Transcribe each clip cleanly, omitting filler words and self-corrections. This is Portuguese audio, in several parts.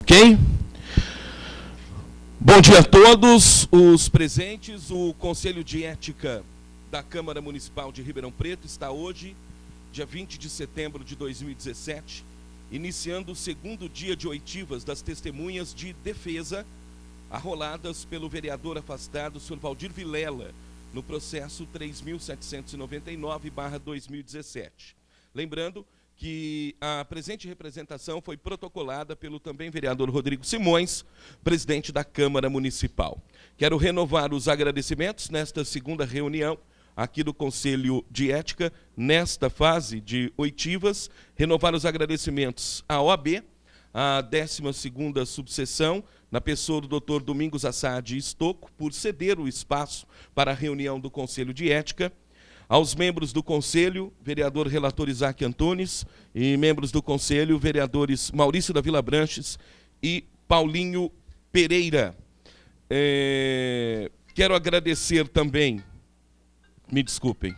Ok? Bom dia a todos os presentes. O Conselho de Ética da Câmara Municipal de Ribeirão Preto está hoje, dia 20 de setembro de 2017, iniciando o segundo dia de oitivas das testemunhas de defesa arroladas pelo vereador afastado, Sr. Valdir Vilela, no processo 3.799/2017. Lembrando que a presente representação foi protocolada pelo também vereador Rodrigo Simões, presidente da Câmara Municipal. Quero renovar os agradecimentos nesta segunda reunião aqui do Conselho de Ética, nesta fase de oitivas, renovar os agradecimentos à OAB, à 12ª subseção, na pessoa do Dr. Domingos Assad Estocco, por ceder o espaço para a reunião do Conselho de Ética, aos membros do Conselho, vereador relator Isaac Antunes, e membros do Conselho, vereadores Maurício da Vila Branches e Paulinho Pereira. Quero agradecer também, me desculpem,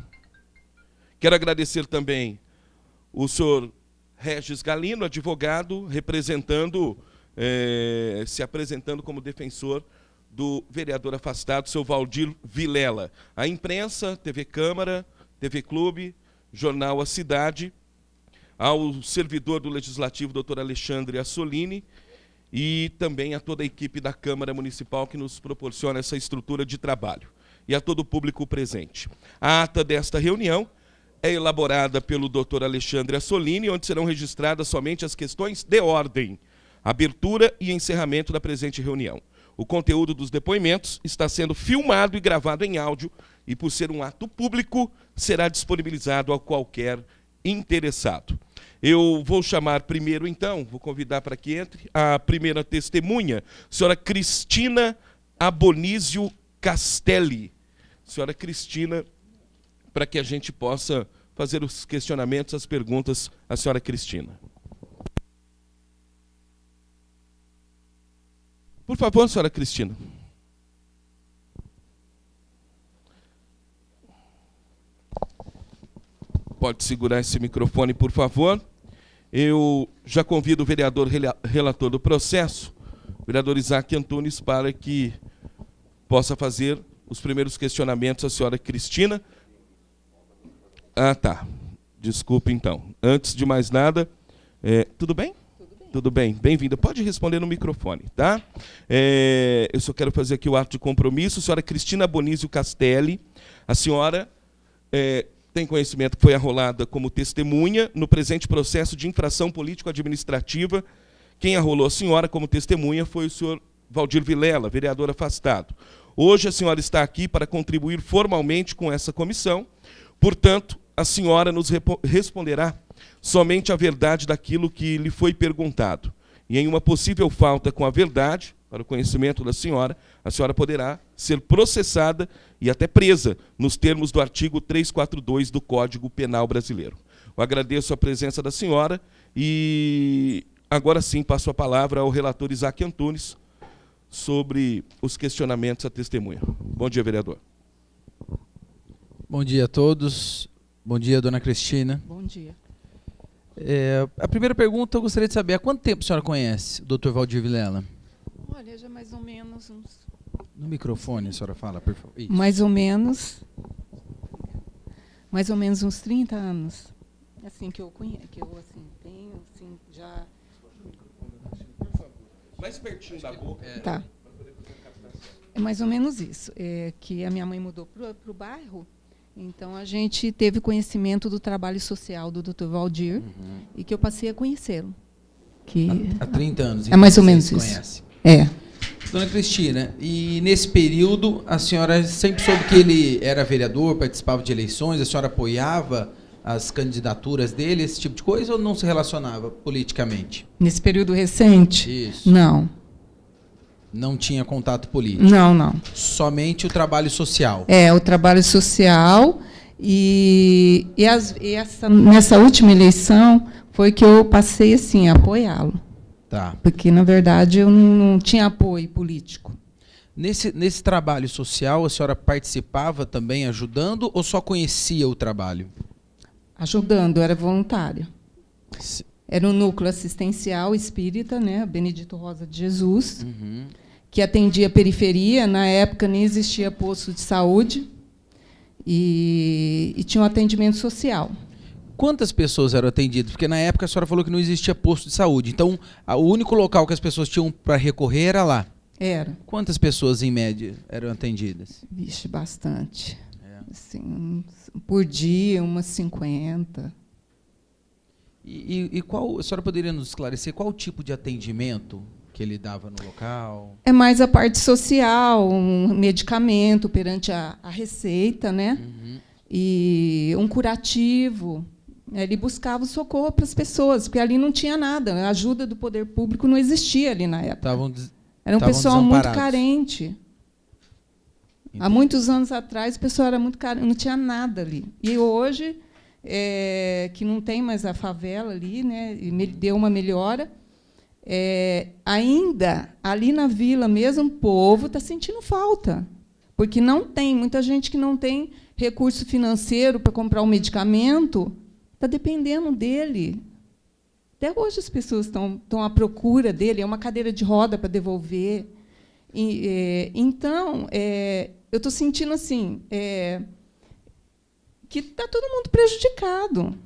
quero agradecer também o senhor Regis Galino, advogado, representando, se apresentando como defensor do vereador afastado, seu Valdir Vilela. A imprensa, TV Câmara, TV Clube, Jornal A Cidade, ao servidor do Legislativo, doutor Alexandre Assolini, e também a toda a equipe da Câmara Municipal que nos proporciona essa estrutura de trabalho, e a todo o público presente. A ata desta reunião é elaborada pelo doutor Alexandre Assolini, onde serão registradas somente as questões de ordem, abertura e encerramento da presente reunião. O conteúdo dos depoimentos está sendo filmado e gravado em áudio e, por ser um ato público, será disponibilizado a qualquer interessado. Eu vou chamar primeiro, então, vou convidar para que entre a primeira testemunha, senhora Cristina Abonísio Castelli. Senhora Cristina, para que a gente possa fazer os questionamentos, as perguntas à senhora Cristina. Por favor, senhora Cristina. Pode segurar esse microfone, por favor. Eu já convido o vereador relator do processo, o vereador Isaac Antunes, para que possa fazer os primeiros questionamentos à senhora Cristina. Ah, tá. Desculpe, então. Antes de mais nada, tudo bem? Tudo bem, bem-vinda. Pode responder no microfone, tá? Eu só quero fazer aqui o ato de compromisso. Senhora Cristina Abonísio Castelli, a senhora tem conhecimento que foi arrolada como testemunha no presente processo de infração político-administrativa. Quem arrolou a senhora como testemunha foi o senhor Valdir Vilela, vereador afastado. Hoje a senhora está aqui para contribuir formalmente com essa comissão. Portanto, a senhora nos responderá somente a verdade daquilo que lhe foi perguntado. E em uma possível falta com a verdade, para o conhecimento da senhora, a senhora poderá ser processada e até presa, nos termos do artigo 342 do Código Penal Brasileiro. Eu agradeço a presença da senhora e agora sim passo a palavra ao relator Isaac Antunes sobre os questionamentos à testemunha. Bom dia, vereador. Bom dia a todos. Bom dia, dona Cristina. Bom dia. A primeira pergunta, eu gostaria de saber, há quanto tempo a senhora conhece o doutor Valdir Vilela? Olha, já mais ou menos uns... No microfone a senhora fala, por favor. Isso. Mais ou menos uns 30 anos. Assim, que eu conheço, que eu assim, tenho, assim, já... Mais pertinho da boca. Tá. É mais ou menos isso. Que a minha mãe mudou para o bairro, então a gente teve conhecimento do trabalho social do Dr. Valdir, e que eu passei a conhecê-lo. Há 30 anos. É mais ou menos isso. Conhece. É. Dona Cristina, e nesse período a senhora sempre soube que ele era vereador, participava de eleições, a senhora apoiava as candidaturas dele, esse tipo de coisa, ou não se relacionava politicamente? Nesse período recente? Isso. Não. Não tinha contato político? Não, não. Somente o trabalho social? O trabalho social nessa última eleição foi que eu passei assim, a apoiá-lo. Tá. Porque, na verdade, eu não tinha apoio político. Nesse trabalho social, a senhora participava também ajudando ou só conhecia o trabalho? Ajudando, eu era voluntária. Era um núcleo assistencial espírita, né, Benedito Rosa de Jesus, Uhum. que atendia a periferia. Na época nem existia posto de saúde e tinha um atendimento social. Quantas pessoas eram atendidas? Porque na época a senhora falou que não existia posto de saúde. Então, o único local que as pessoas tinham para recorrer era lá. Era. Quantas pessoas, em média, eram atendidas? Vixe, bastante. É. Assim, por dia, umas 50. E qual, a senhora poderia nos esclarecer qual o tipo de atendimento que ele dava no local? É mais a parte social, um medicamento perante a receita, né? Uhum. E um curativo. Ele buscava o socorro para as pessoas, porque ali não tinha nada. A ajuda do poder público não existia ali na época. Era um pessoal muito carente. Entendi. Há muitos anos atrás, o pessoal era muito carente, não tinha nada ali. E hoje, que não tem mais a favela ali, né, e deu uma melhora, ainda ali na vila mesmo, o povo está sentindo falta. Porque não tem, muita gente que não tem recurso financeiro para comprar um medicamento, está dependendo dele. Até hoje as pessoas estão à procura dele, é uma cadeira de roda para devolver. Então, eu estou sentindo assim, que está todo mundo prejudicado,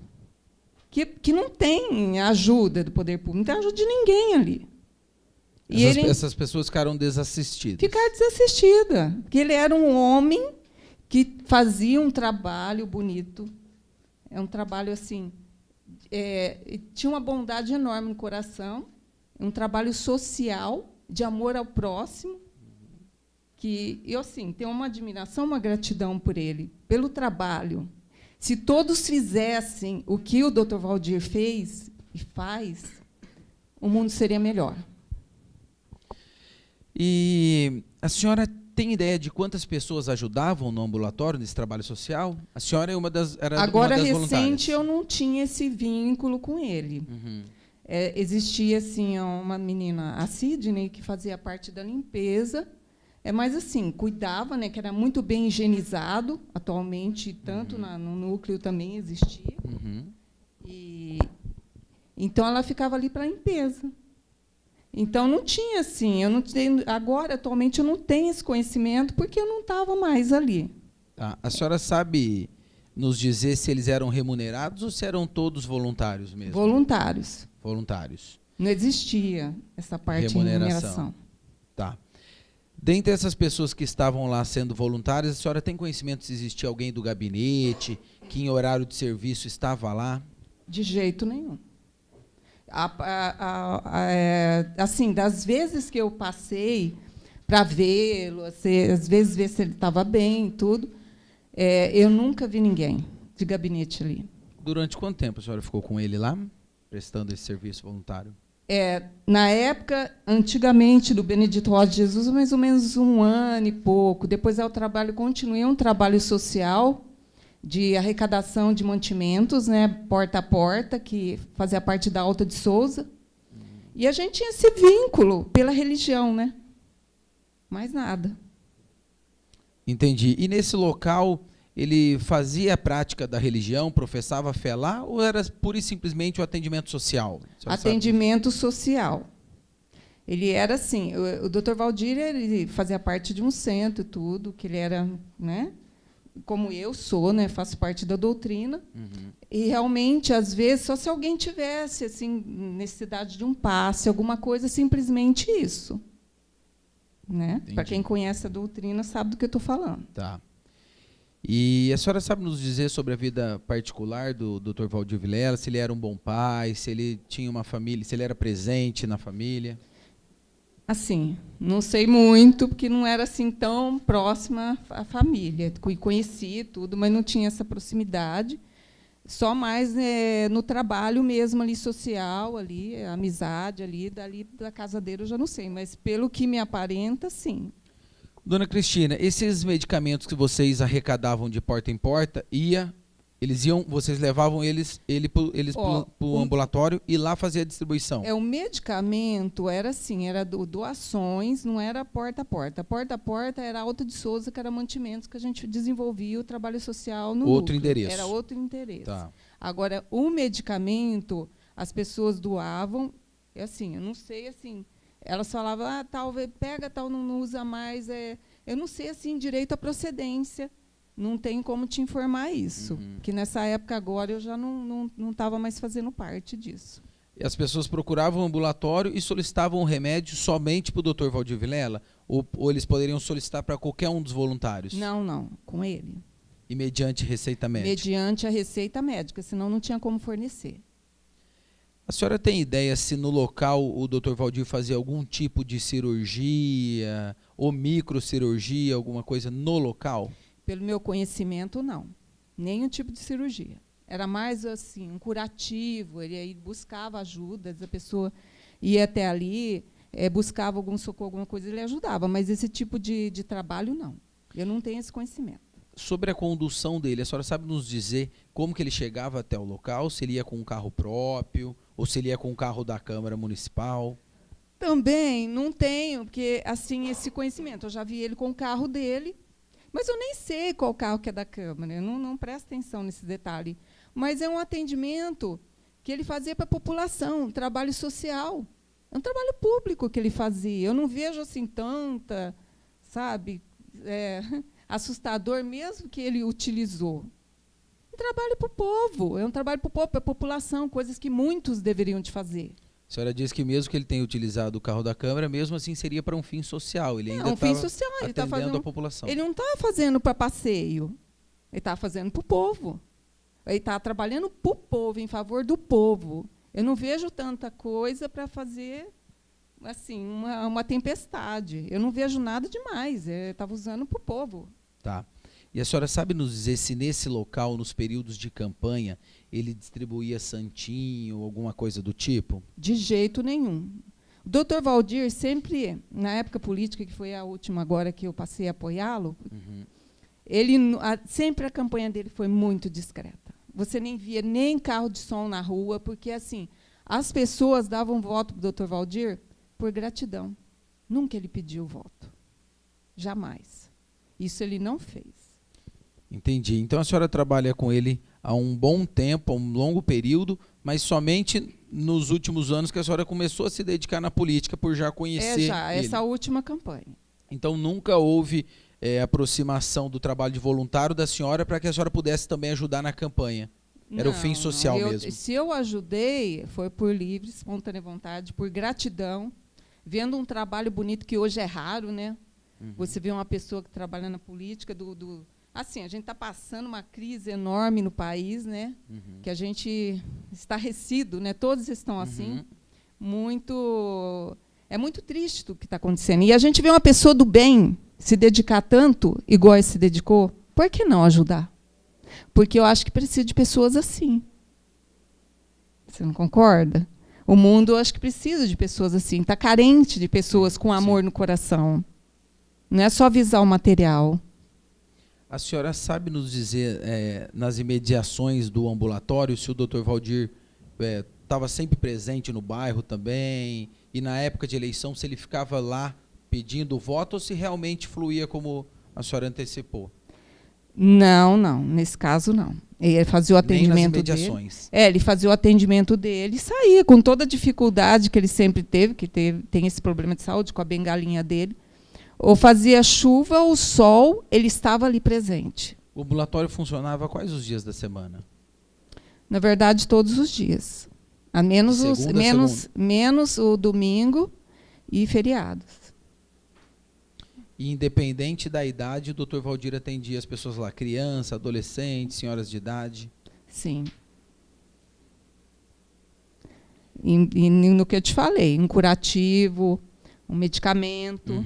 que não tem ajuda do poder público, não tem ajuda de ninguém ali. Essas pessoas ficaram desassistidas. Ficaram desassistidas, porque ele era um homem que fazia um trabalho bonito, um trabalho assim, tinha uma bondade enorme no coração, um trabalho social, de amor ao próximo, que eu assim, tenho uma admiração, uma gratidão por ele, pelo trabalho. Se todos fizessem o que o Dr. Valdir fez e faz, o mundo seria melhor. E a senhora tem ideia de quantas pessoas ajudavam no ambulatório, nesse trabalho social? A senhora era uma das recente, voluntárias. Eu não tinha esse vínculo com ele. Uhum. Existia assim uma menina, a Sidney, que fazia parte da limpeza, mas assim cuidava, né, que era muito bem higienizado. Atualmente, tanto no núcleo também existia. Uhum. Então ela ficava ali para a limpeza. Então não tinha assim, eu não tenho, agora atualmente eu não tenho esse conhecimento porque eu não estava mais ali. Tá. A senhora sabe nos dizer se eles eram remunerados ou se eram todos voluntários mesmo? Voluntários. Voluntários. Não existia essa parte de remuneração. Tá. Dentre essas pessoas que estavam lá sendo voluntárias, a senhora tem conhecimento se existia alguém do gabinete que em horário de serviço estava lá? De jeito nenhum. Assim, das vezes que eu passei para vê-lo, às vezes ver se ele estava bem e tudo, eu nunca vi ninguém de gabinete ali. Durante quanto tempo a senhora ficou com ele lá, prestando esse serviço voluntário? Na época, antigamente, do Benedito Rosa de Jesus, mais ou menos 1 ano e pouco. Depois continuei um trabalho social de arrecadação de mantimentos, né, porta a porta, que fazia parte da Alta de Souza. E a gente tinha esse vínculo pela religião, né? Mais nada. Entendi. E nesse local, ele fazia a prática da religião, professava a fé lá, ou era pura e simplesmente o atendimento social? Atendimento social. Ele era assim, o Dr. Valdir, ele fazia parte de um centro e tudo, que ele era, né, como eu sou, né, faço parte da doutrina. Uhum. E realmente, às vezes, só se alguém tivesse assim necessidade de um passe, alguma coisa, simplesmente isso. Né? Para quem conhece a doutrina, sabe do que eu estou falando. Tá. E a senhora sabe nos dizer sobre a vida particular do Dr. Valdir Vilela, se ele era um bom pai, se ele tinha uma família, se ele era presente na família? Assim, não sei muito, porque não era assim tão próxima à família. Conheci tudo, mas não tinha essa proximidade. Só mais no trabalho mesmo ali social, ali, a amizade ali, dali da casa dele eu já não sei, mas pelo que me aparenta, sim. Dona Cristina, esses medicamentos que vocês arrecadavam de porta em porta, vocês levavam ele para o ambulatório e lá fazia a distribuição? O medicamento era assim, era doações, não era porta a porta. Porta a porta era a Alta de Souza, que era mantimentos que a gente desenvolvia o trabalho social no outro núcleo. endereço. Era outro endereço. Tá. Agora, o medicamento, as pessoas doavam, e assim, eu não sei, assim, elas falavam, tal, pega, tal, não usa mais, eu não sei, assim, direito à procedência, não tem como te informar isso, que nessa época agora eu já não estava mais fazendo parte disso. E as pessoas procuravam o ambulatório e solicitavam o remédio somente para o Dr. Valdir Vilela? Ou eles poderiam solicitar para qualquer um dos voluntários? Não, com ele. E mediante receita médica? Mediante a receita médica, senão não tinha como fornecer. A senhora tem ideia se no local o Dr. Valdir fazia algum tipo de cirurgia ou microcirurgia, alguma coisa no local? Pelo meu conhecimento, não. Nenhum tipo de cirurgia. Era mais assim, um curativo, ele aí buscava ajuda, a pessoa ia até ali, buscava algum socorro, alguma coisa, ele ajudava, mas esse tipo de trabalho, não. Eu não tenho esse conhecimento. Sobre a condução dele, a senhora sabe nos dizer como que ele chegava até o local? Se ele ia com um carro próprio ou se ele ia com um carro da Câmara Municipal? Também não tenho, porque assim, esse conhecimento. Eu já vi ele com o carro dele, mas eu nem sei qual carro que é da Câmara, eu não presto atenção nesse detalhe. Mas é um atendimento que ele fazia para a população, um trabalho social. É um trabalho público que ele fazia. Eu não vejo assim tanta, sabe, assustador mesmo que ele utilizou. Um trabalho para o povo, é um trabalho para o povo, para a população, coisas que muitos deveriam de fazer. A senhora diz que mesmo que ele tenha utilizado o carro da Câmara, mesmo assim seria para um fim social. Ele ainda um fim estava social, ele tá atendendo fazendo, a população. Ele não está fazendo para passeio, ele está fazendo para o povo. Ele está trabalhando para o povo, em favor do povo. Eu não vejo tanta coisa para fazer assim, uma tempestade. Eu não vejo nada demais. Ele estava usando para o povo. Tá. E a senhora sabe nos dizer se nesse local, nos períodos de campanha, ele distribuía santinho, alguma coisa do tipo? De jeito nenhum. O Dr. Valdir sempre, na época política, que foi a última agora que eu passei a apoiá-lo, sempre a campanha dele foi muito discreta. Você nem via nem carro de som na rua, porque assim, as pessoas davam voto para o Dr. Valdir por gratidão. Nunca ele pediu voto. Jamais. Isso ele não fez. Entendi. Então a senhora trabalha com ele há um bom tempo, há um longo período, mas somente nos últimos anos que a senhora começou a se dedicar na política por já conhecer ele. Essa última campanha. Então nunca houve aproximação do trabalho de voluntário da senhora para que a senhora pudesse também ajudar na campanha. Era o fim social mesmo. Se eu ajudei, foi por livre, espontânea vontade, por gratidão, vendo um trabalho bonito que hoje é raro, né? Você vê uma pessoa que trabalha na política assim, a gente está passando uma crise enorme no país, né? Que a gente estarrecido, né? Todos estão assim. É muito triste o que está acontecendo. E a gente vê uma pessoa do bem se dedicar tanto, igual ele se dedicou, por que não ajudar? Porque eu acho que precisa de pessoas assim. Você não concorda? O mundo, eu acho que precisa de pessoas assim. Está carente de pessoas com amor no coração. Não é só visar o material. A senhora sabe nos dizer, nas imediações do ambulatório, se o Dr. Valdir estava sempre presente no bairro também, e na época de eleição, se ele ficava lá pedindo voto, ou se realmente fluía como a senhora antecipou? Não, nesse caso não. Ele fazia o atendimento dele. Ele fazia o atendimento dele e saía com toda a dificuldade que ele sempre teve, tem esse problema de saúde com a bengalinha dele. Ou fazia chuva ou sol, ele estava ali presente. O ambulatório funcionava quais os dias da semana? Na verdade, todos os dias. A menos o domingo e feriados. E independente da idade, o Dr. Valdir atendia as pessoas lá, criança, adolescente, senhoras de idade? Sim. E no que eu te falei, um curativo, um medicamento.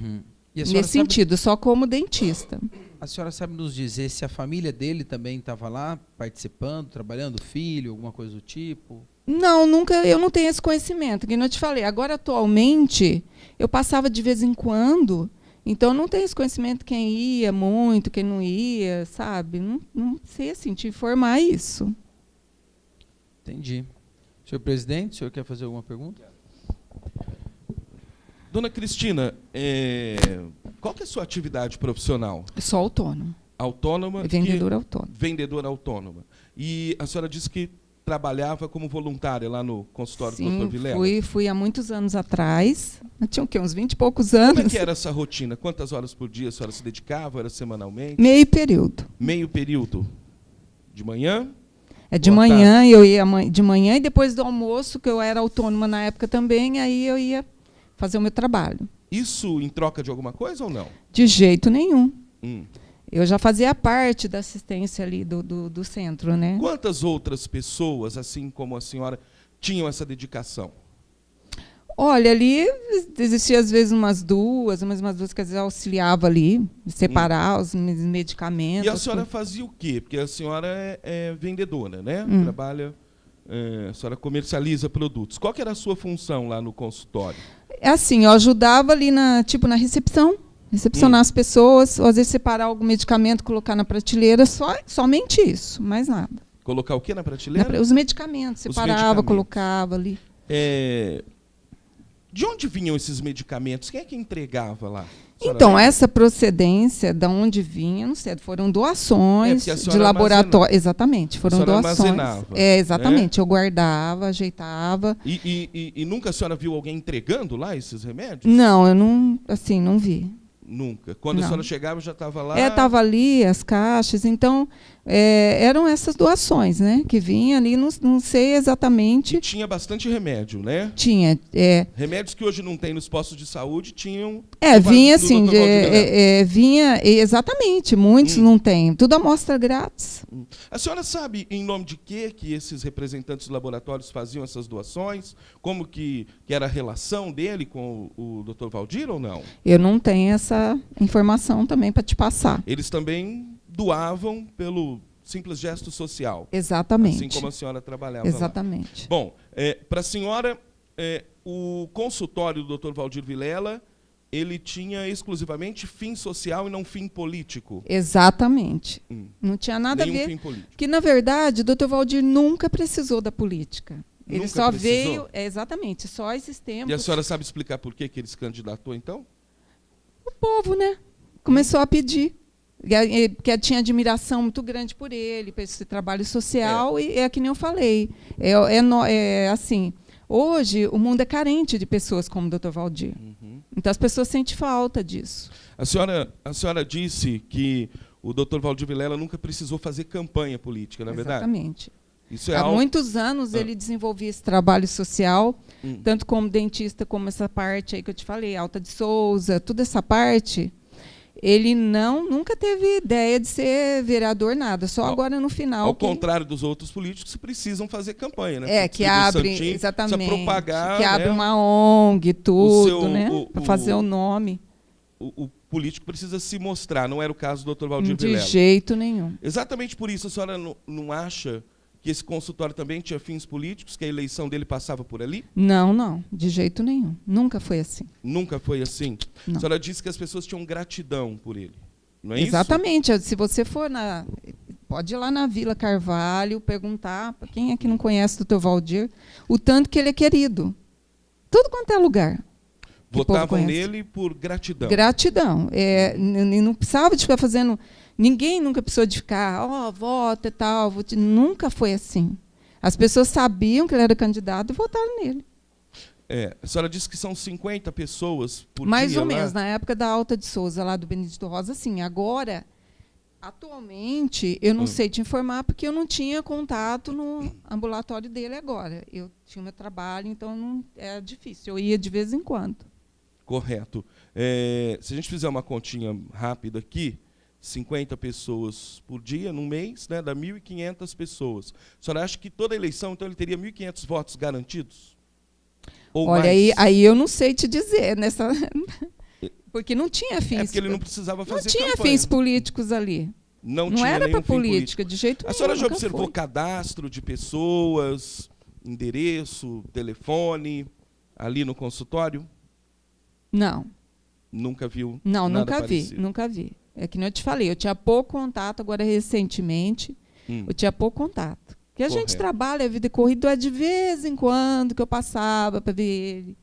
Nesse sentido, só como dentista. A senhora sabe nos dizer se a família dele também estava lá, participando, trabalhando, filho, alguma coisa do tipo? Não, nunca, eu não tenho esse conhecimento, que eu te falei. Agora, atualmente, eu passava de vez em quando, então eu não tenho esse conhecimento quem ia muito, quem não ia, sabe? Não sei assim, te informar isso. Entendi. Senhor presidente, o senhor quer fazer alguma pergunta? Dona Cristina, qual que é a sua atividade profissional? Eu sou autônoma. Autônoma? Vendedora autônoma. Vendedora autônoma. E a senhora disse que trabalhava como voluntária lá no consultório do Sim, Dr. Vilela? fui há muitos anos atrás. Eu tinha o quê? Uns 20 e poucos Como anos. é que era essa rotina? Quantas horas por dia a senhora se dedicava? Era semanalmente? Meio período. Meio período? De manhã? É de Boa manhã, eu ia de manhã e depois do almoço, que eu era autônoma na época também, aí eu ia fazer o meu trabalho. Isso em troca de alguma coisa ou não? De jeito nenhum. Hum. Eu já fazia parte da assistência ali do centro, né? Quantas outras pessoas, assim como a senhora, tinham essa dedicação? Olha, ali existia às vezes umas duas, quer dizer, auxiliava ali, separar os medicamentos. E a senhora fazia o quê? Porque a senhora é vendedora, né? Trabalha, a senhora comercializa produtos. Qual que era a sua função lá no consultório? É assim, eu ajudava ali na recepção, recepcionar as pessoas, ou às vezes separar algum medicamento, colocar na prateleira, somente isso, mais nada. Colocar o quê na prateleira? Os medicamentos, separava, medicamentos. colocava ali. De onde vinham esses medicamentos? Quem é que entregava lá? Então, essa procedência, de onde vinha, não sei, foram doações de laboratório. Exatamente, foram doações. Armazenava, exatamente, eu guardava, ajeitava. E nunca a senhora viu alguém entregando lá esses remédios? Não, eu não vi. Nunca. Quando a senhora chegava, já estava lá? Estava ali, as caixas. Então, eram essas doações, né? Que vinha ali, não sei exatamente. E tinha bastante remédio, né? Tinha. Remédios que hoje não tem nos postos de saúde tinham. Vinha assim, vinha, exatamente, muitos não têm. Tudo amostra grátis. A senhora sabe em nome de quê que esses representantes dos laboratórios faziam essas doações? Como que era a relação dele com o Dr. Valdir ou não? Eu não tenho essa informação também para te passar. Eles também doavam pelo simples gesto social. Exatamente. Assim como a senhora trabalhava Exatamente. lá. Bom, para a senhora, o consultório do Dr. Valdir Vilela, ele tinha exclusivamente fim social e não fim político? Exatamente. Não tinha nada a ver. Fim político. Que, na verdade, o Dr. Valdir nunca precisou da política. Ele Nunca só precisou? veio, exatamente, só esses tempos. E a senhora sabe explicar por que ele se candidatou, então? O povo, né? Começou a pedir. Porque tinha admiração muito grande por ele, por esse trabalho social, e é que nem eu falei. Assim, hoje o mundo é carente de pessoas como o Dr. Valdir. Então as pessoas sentem falta disso. A senhora disse que o Dr. Valdir Vilela nunca precisou fazer campanha política, não é verdade? Exatamente. Isso é Há muitos anos ele desenvolvia esse trabalho social, tanto como dentista, como essa parte aí que eu te falei, Alta de Souza, toda essa parte. Ele nunca teve ideia de ser vereador, nada, só agora no final. Ao contrário dos outros políticos que precisam fazer campanha, né? Que abre, Santinho, exatamente, precisa propagar, que abre né? uma ONG, tudo, né? Para fazer o nome. O político precisa se mostrar, não era o caso do Dr. Valdir Vilela. De jeito nenhum. Exatamente por isso a senhora não acha que esse consultório também tinha fins políticos, que a eleição dele passava por ali? Não, de jeito nenhum. Nunca foi assim. Nunca foi assim? Não. A senhora disse que as pessoas tinham gratidão por ele, não é Exatamente. Se você for pode ir lá na Vila Carvalho, perguntar para quem é que não conhece o Dr. Valdir, o tanto que ele é querido. Tudo quanto é lugar. Votavam nele por gratidão. Gratidão. Não precisava de ficar fazendo... Ninguém nunca precisou de ficar, vota e tal. Nunca foi assim. As pessoas sabiam que ele era candidato e votaram nele. A senhora disse que são 50 pessoas por dia Mais ou lá. menos, na época da Alta de Souza, lá do Benedito Rosa, sim. Agora, atualmente, eu não sei te informar, porque eu não tinha contato no ambulatório dele agora. Eu tinha meu trabalho, então é difícil. Eu ia de vez em quando. Correto. Se a gente fizer uma continha rápida aqui, 50 pessoas por dia, num mês, né, dá 1.500 pessoas. A senhora acha que toda eleição, então, ele teria 1.500 votos garantidos? Ou olha, mais? aí eu não sei te dizer, porque não tinha fins. Porque ele não precisava fazer Não tinha campanha. fins políticos ali. Não Não tinha era para nenhum fim política, político. de jeito nenhum. A senhora já nunca observou foi. cadastro de pessoas, endereço, telefone, ali no consultório? Não. Nunca viu Não, nada nunca parecido. nunca vi. É que nem eu te falei, eu tinha pouco contato, agora recentemente, eu tinha pouco contato. Porque a gente trabalha, a vida corrida, de vez em quando que eu passava para ver ele,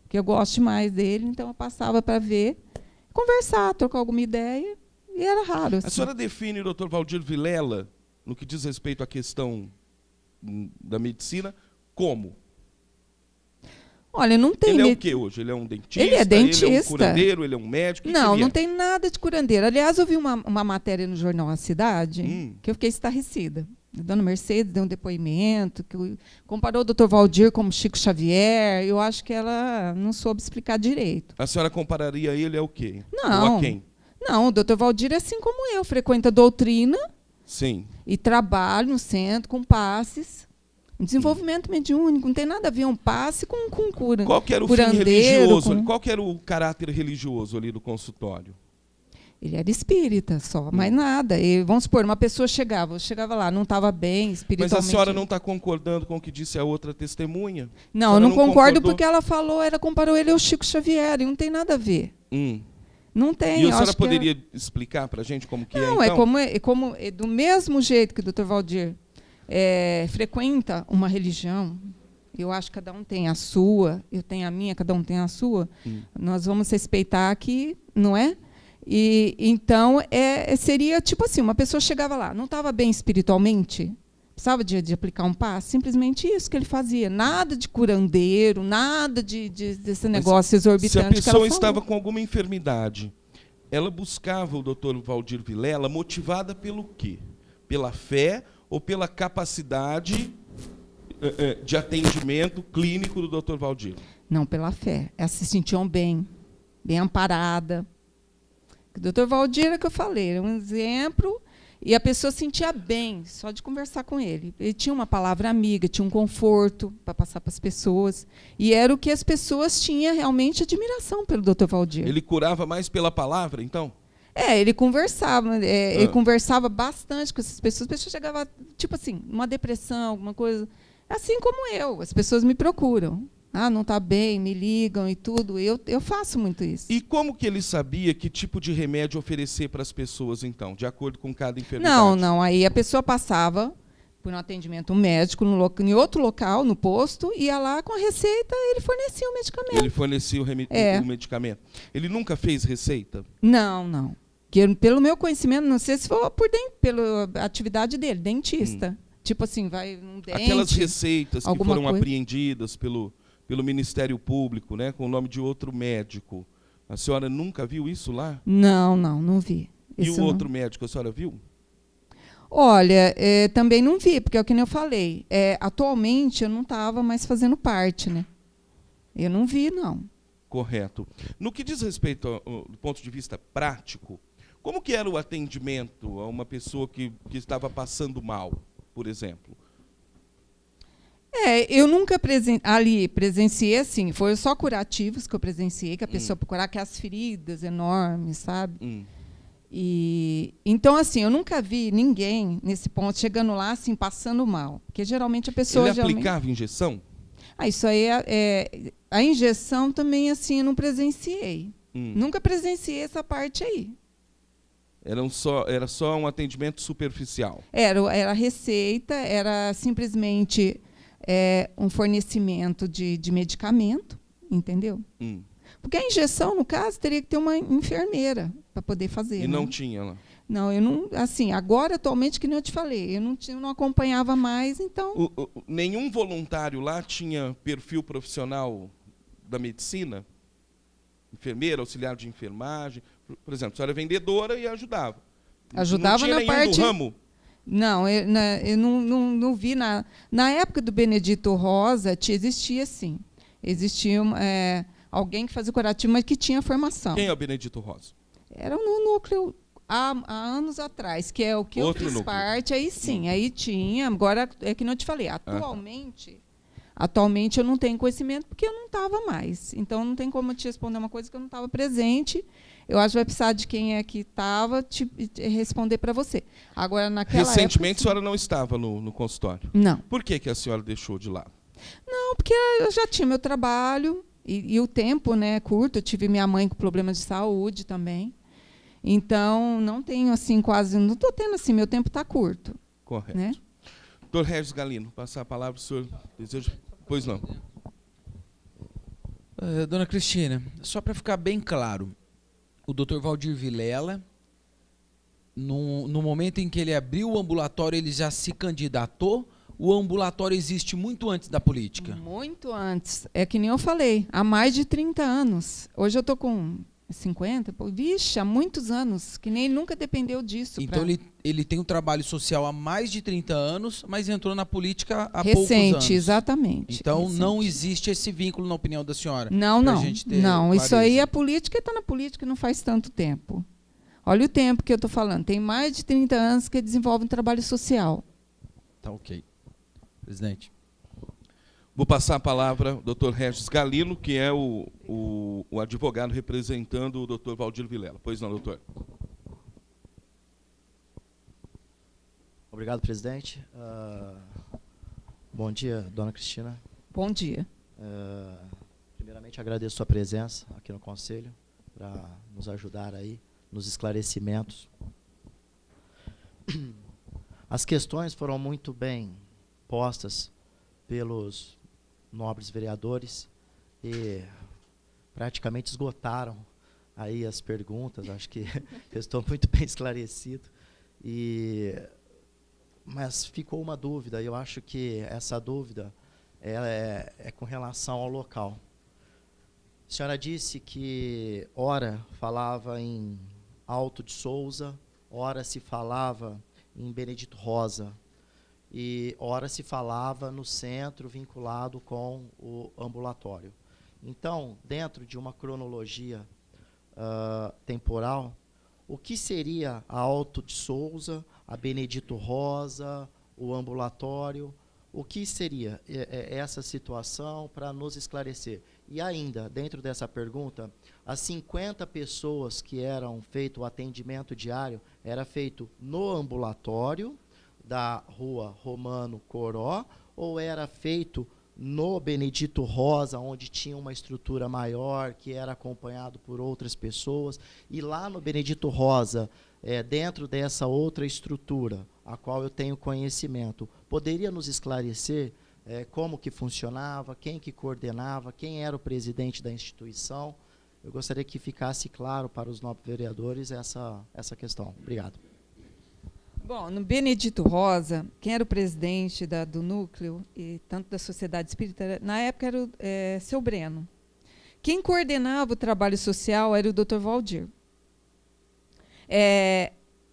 que eu gosto mais dele, então eu passava para ver, conversar, trocar alguma ideia, e era raro. Assim. A senhora define o Dr. Valdir Vilela, no que diz respeito à questão da medicina, como? Olha, não tem... Ele é o que hoje? Ele é um dentista? Ele é dentista. Ele é um curandeiro? Ele é um médico? Não, que ele não é? tem nada de curandeiro. Aliás, eu vi uma matéria no jornal A Cidade que eu fiquei estarrecida. A dona Mercedes deu um depoimento, comparou o Dr. Valdir como Chico Xavier. Eu acho que ela não soube explicar direito. A senhora compararia ele ao quê? Não. Ou a quem? Não, o Dr. Valdir é assim como eu, frequenta doutrina Sim. e trabalha no centro com passes. Desenvolvimento mediúnico, não tem nada a ver um passe com cura. Qual que era o fim religioso? Qual que era o caráter religioso ali do consultório? Ele era espírita só, mais nada. E, vamos supor, uma pessoa chegava lá, não estava bem espiritualmente. Mas a senhora não está concordando com o que disse a outra testemunha? Não, eu não concordo porque ela falou, ela comparou ele ao Chico Xavier, e não tem nada a ver. Não tem. E a senhora poderia explicar para a gente como que não, é, então? É do mesmo jeito que o Dr. Valdir frequenta uma religião, eu acho que cada um tem a sua, eu tenho a minha, cada um tem a sua, nós vamos respeitar aqui, não é? E então seria tipo assim, uma pessoa chegava lá, não estava bem espiritualmente, precisava de aplicar um passe, simplesmente isso que ele fazia, nada de curandeiro, nada desse negócio exorbitante. Se a pessoa que ela estava com alguma enfermidade, ela buscava o Dr. Valdir Vilela motivada pelo quê? Pela fé ou pela capacidade de atendimento clínico do Dr. Valdir? Não, pela fé. Elas se sentiam bem amparada. O Dr. Valdir, é que eu falei, era um exemplo, e a pessoa sentia bem só de conversar com ele. Ele tinha uma palavra amiga, tinha um conforto para passar para as pessoas, e era o que as pessoas tinham realmente admiração pelo Dr. Valdir. Ele curava mais pela palavra, então? Ele conversava, ele conversava bastante com essas pessoas. As pessoas chegavam, tipo assim, uma depressão, alguma coisa. Assim como eu, as pessoas me procuram. Não está bem, me ligam e tudo. Eu faço muito isso. E como que ele sabia que tipo de remédio oferecer para as pessoas, então, de acordo com cada enfermidade? Não. Aí a pessoa passava por um atendimento médico em outro local, no posto, ia lá com a receita e ele fornecia o medicamento. Ele fornecia o medicamento. Ele nunca fez receita? Não. Que, pelo meu conhecimento, não sei se foi pela atividade dele, dentista. Tipo assim, vai um dente... Aquelas receitas que foram coisa apreendidas pelo Ministério Público, né, com o nome de outro médico. A senhora nunca viu isso lá? Não vi. E o outro médico, a senhora viu? Olha, também não vi, porque é o que eu falei. Atualmente eu não estava mais fazendo parte, né? Eu não vi, não. Correto. No que diz respeito do ponto de vista prático, como que era o atendimento a uma pessoa que estava passando mal, por exemplo? Eu nunca presenciei assim, foi só curativos que eu presenciei, que a pessoa procurava aquelas feridas enormes, sabe? E então, assim, eu nunca vi ninguém nesse ponto chegando lá assim, passando mal. Porque geralmente a pessoa. Ele aplicava injeção? Isso aí a injeção também, assim, eu não presenciei. Nunca presenciei essa parte aí. Era só um atendimento superficial? Era receita, era simplesmente um fornecimento de medicamento, entendeu? Porque a injeção, no caso, teria que ter uma enfermeira para poder fazer. E não tinha lá? Não, eu não. Assim, agora, atualmente, que nem eu te falei, eu não acompanhava mais, então. Nenhum voluntário lá tinha perfil profissional da medicina? Enfermeira, auxiliar de enfermagem? Por exemplo, a senhora é vendedora e ajudava. Ajudava não tinha na nenhum parte. Do ramo? Não, eu não vi. Na época do Benedito Rosa, existia sim. Existia alguém que fazia curativo, mas que tinha formação. Quem é o Benedito Rosa? Era no núcleo há anos atrás, que é o que Outro eu fiz núcleo. parte, aí sim, aí tinha. Agora, é que não te falei, atualmente eu não tenho conhecimento porque eu não estava mais. Então, não tem como eu te responder uma coisa que eu não estava presente. Eu acho que vai precisar de quem é que estava responder para você. Agora, naquela Recentemente, época, a senhora não estava no consultório? Não. Por que a senhora deixou de lado? Não, porque eu já tinha meu trabalho e o tempo, né, curto. Eu tive minha mãe com problemas de saúde também. Então, não tenho assim quase... Não estou tendo assim, meu tempo está curto. Correto. Né? Dr. Regis Galino, passar a palavra para o senhor. Desejo... Pois não. Dona Cristina, só para ficar bem claro, o Dr. Valdir Vilela, no momento em que ele abriu o ambulatório, ele já se candidatou o ambulatório existe muito antes da política? Muito antes. É que nem eu falei, há mais de 30 anos. Hoje eu estou com 50, pô, vixe, há muitos anos, que nem ele nunca dependeu disso. Então ele tem um trabalho social há mais de 30 anos, mas entrou na política há poucos anos. Recente, exatamente. Então recente. não existe esse vínculo, na opinião da senhora? Não, pra não. gente ter Não, isso aí clareza. é política e está na política não faz tanto tempo. Olha o tempo que eu estou falando. Tem mais de 30 anos que desenvolve um trabalho social. Tá ok. Presidente. Vou passar a palavra ao doutor Regis Galino, que é o advogado representando o doutor Valdir Vilela. Pois não, doutor. Obrigado, presidente. Bom dia, dona Cristina. Bom dia. Primeiramente, agradeço a sua presença aqui no Conselho para nos ajudar aí nos esclarecimentos. As questões foram muito bem postas pelos nobres vereadores e praticamente esgotaram aí as perguntas. Acho que eu estou muito bem esclarecido. Mas ficou uma dúvida, e eu acho que essa dúvida ela é com relação ao local. A senhora disse que ora falava em Alto de Souza, ora se falava em Benedito Rosa, e ora se falava no centro vinculado com o ambulatório. Então, dentro de uma cronologia temporal, o que seria a Alto de Souza, a Benedito Rosa, o ambulatório? O que seria essa situação para nos esclarecer? E ainda, dentro dessa pergunta, as 50 pessoas que eram feito o atendimento diário, era feito no ambulatório da Rua Romano Coró, ou era feito no Benedito Rosa, onde tinha uma estrutura maior, que era acompanhado por outras pessoas, e lá no Benedito Rosa, dentro dessa outra estrutura, a qual eu tenho conhecimento, poderia nos esclarecer como que funcionava, quem que coordenava, quem era o presidente da instituição? Eu gostaria que ficasse claro para os nobres vereadores essa questão. Obrigado. Bom, no Benedito Rosa, quem era o presidente do núcleo, e tanto da Sociedade Espírita, na época era o seu Breno. Quem coordenava o trabalho social era o Dr. Valdir.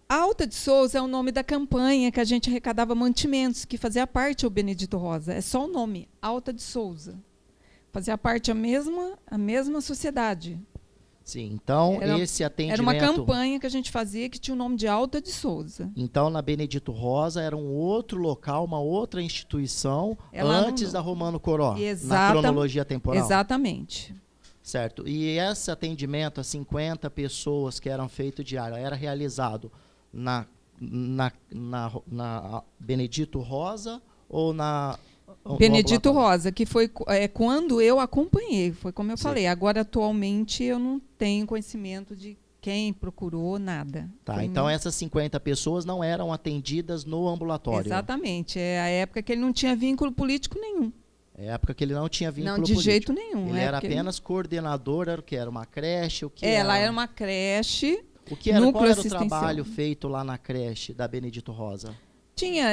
Alta de Souza é o nome da campanha que a gente arrecadava mantimentos, que fazia parte do Benedito Rosa. É só o nome, Alta de Souza. Fazia parte a mesma sociedade. Sim, então esse atendimento... Era uma campanha que a gente fazia que tinha o nome de Alta de Souza. Então, na Benedito Rosa, era um outro local, uma outra instituição, antes da Romano Coró, na cronologia temporal. Exatamente. Certo. E esse atendimento a 50 pessoas que eram feito diário, era realizado na Benedito Rosa ou na... Benedito Rosa, que foi quando eu acompanhei, foi como eu falei. Agora, atualmente, eu não tenho conhecimento de quem procurou, nada. Tá, então essas 50 pessoas não eram atendidas no ambulatório. Exatamente, é a época que ele não tinha vínculo político nenhum. É a época que ele não tinha vínculo político. Não, de jeito político. nenhum. Ele era apenas coordenador, era o que? Era uma creche? O que lá era uma creche. O que era? Qual era o trabalho feito lá na creche da Benedito Rosa? Tinha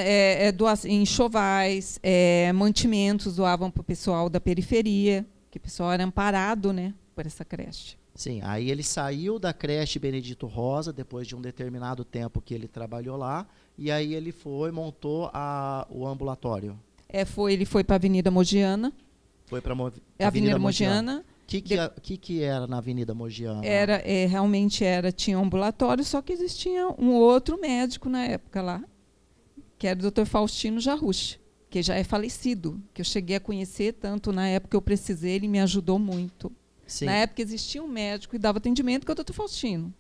enxovais, mantimentos doavam para o pessoal da periferia, que o pessoal era amparado, né, por essa creche. Sim, aí ele saiu da creche Benedito Rosa, depois de um determinado tempo que ele trabalhou lá, e aí ele montou o ambulatório. Ele foi para a Avenida Mogiana. Foi para a Avenida Mogiana. O que era na Avenida Mogiana? Realmente tinha um ambulatório, só que existia um outro médico na época lá, que era o Dr. Faustino Jarruch, que já é falecido, que eu cheguei a conhecer tanto na época que eu precisei, ele me ajudou muito. Sim. Na época existia um médico que dava atendimento, que é o Dr. Faustino.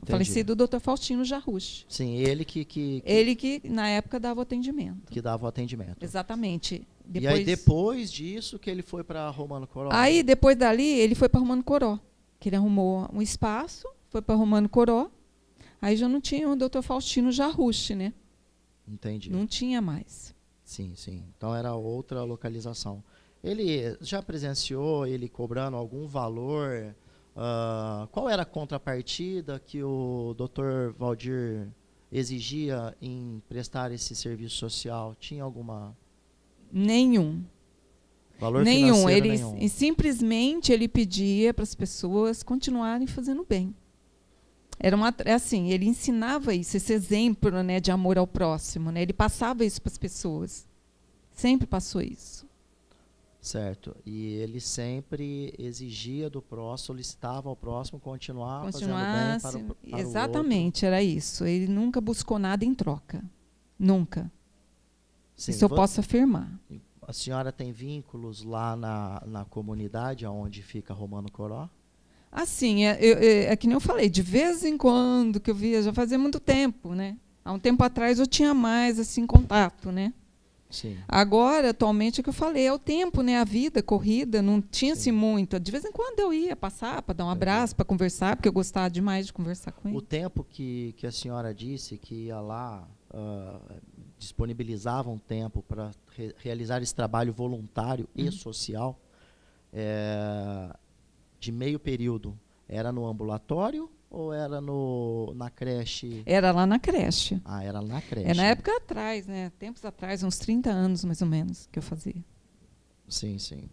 O falecido Dr. Faustino Jarruch. Sim, ele que na época dava o atendimento. Que dava o atendimento. Exatamente. E aí depois disso que ele foi para Romano Coró? Aí depois dali ele foi para Romano Coró, que ele arrumou um espaço, foi para Romano Coró, aí já não tinha o Dr. Faustino Jarruch, né? Entendi. Não tinha mais. Sim, sim. Então era outra localização. Ele já presenciou ele cobrando algum valor? Qual era a contrapartida que o Dr. Valdir exigia em prestar esse serviço social? Tinha alguma Nenhum. Valor Nenhum. financeiro Ele nenhum. simplesmente ele pedia para as pessoas continuarem fazendo bem. Assim, ele ensinava isso, esse exemplo, né, de amor ao próximo, né? Ele passava isso para as pessoas. Sempre passou isso. Certo. E ele sempre exigia do próximo, solicitava ao próximo continuar fazendo bem para o outro. Exatamente, era isso. Ele nunca buscou nada em troca. Nunca. Sim, Isso eu posso afirmar. A senhora tem vínculos lá na comunidade onde fica Romano Coró? Assim, é que nem eu falei, de vez em quando que eu via, já fazia muito tempo, né? Há um tempo atrás eu tinha mais assim contato, né? Sim. Agora, atualmente, é o que eu falei, é o tempo, né? A vida, corrida, não tinha-se Sim. muito. De vez em quando eu ia passar para dar um abraço, para conversar, porque eu gostava demais de conversar com ele. O tempo que a senhora disse que ia lá, disponibilizava um tempo para realizar esse trabalho voluntário e social, de meio período, era no ambulatório ou era na creche? Era lá na creche. Ah, era na creche. É na época atrás, né? Tempos atrás, uns 30 anos mais ou menos que eu fazia. Sim, sim.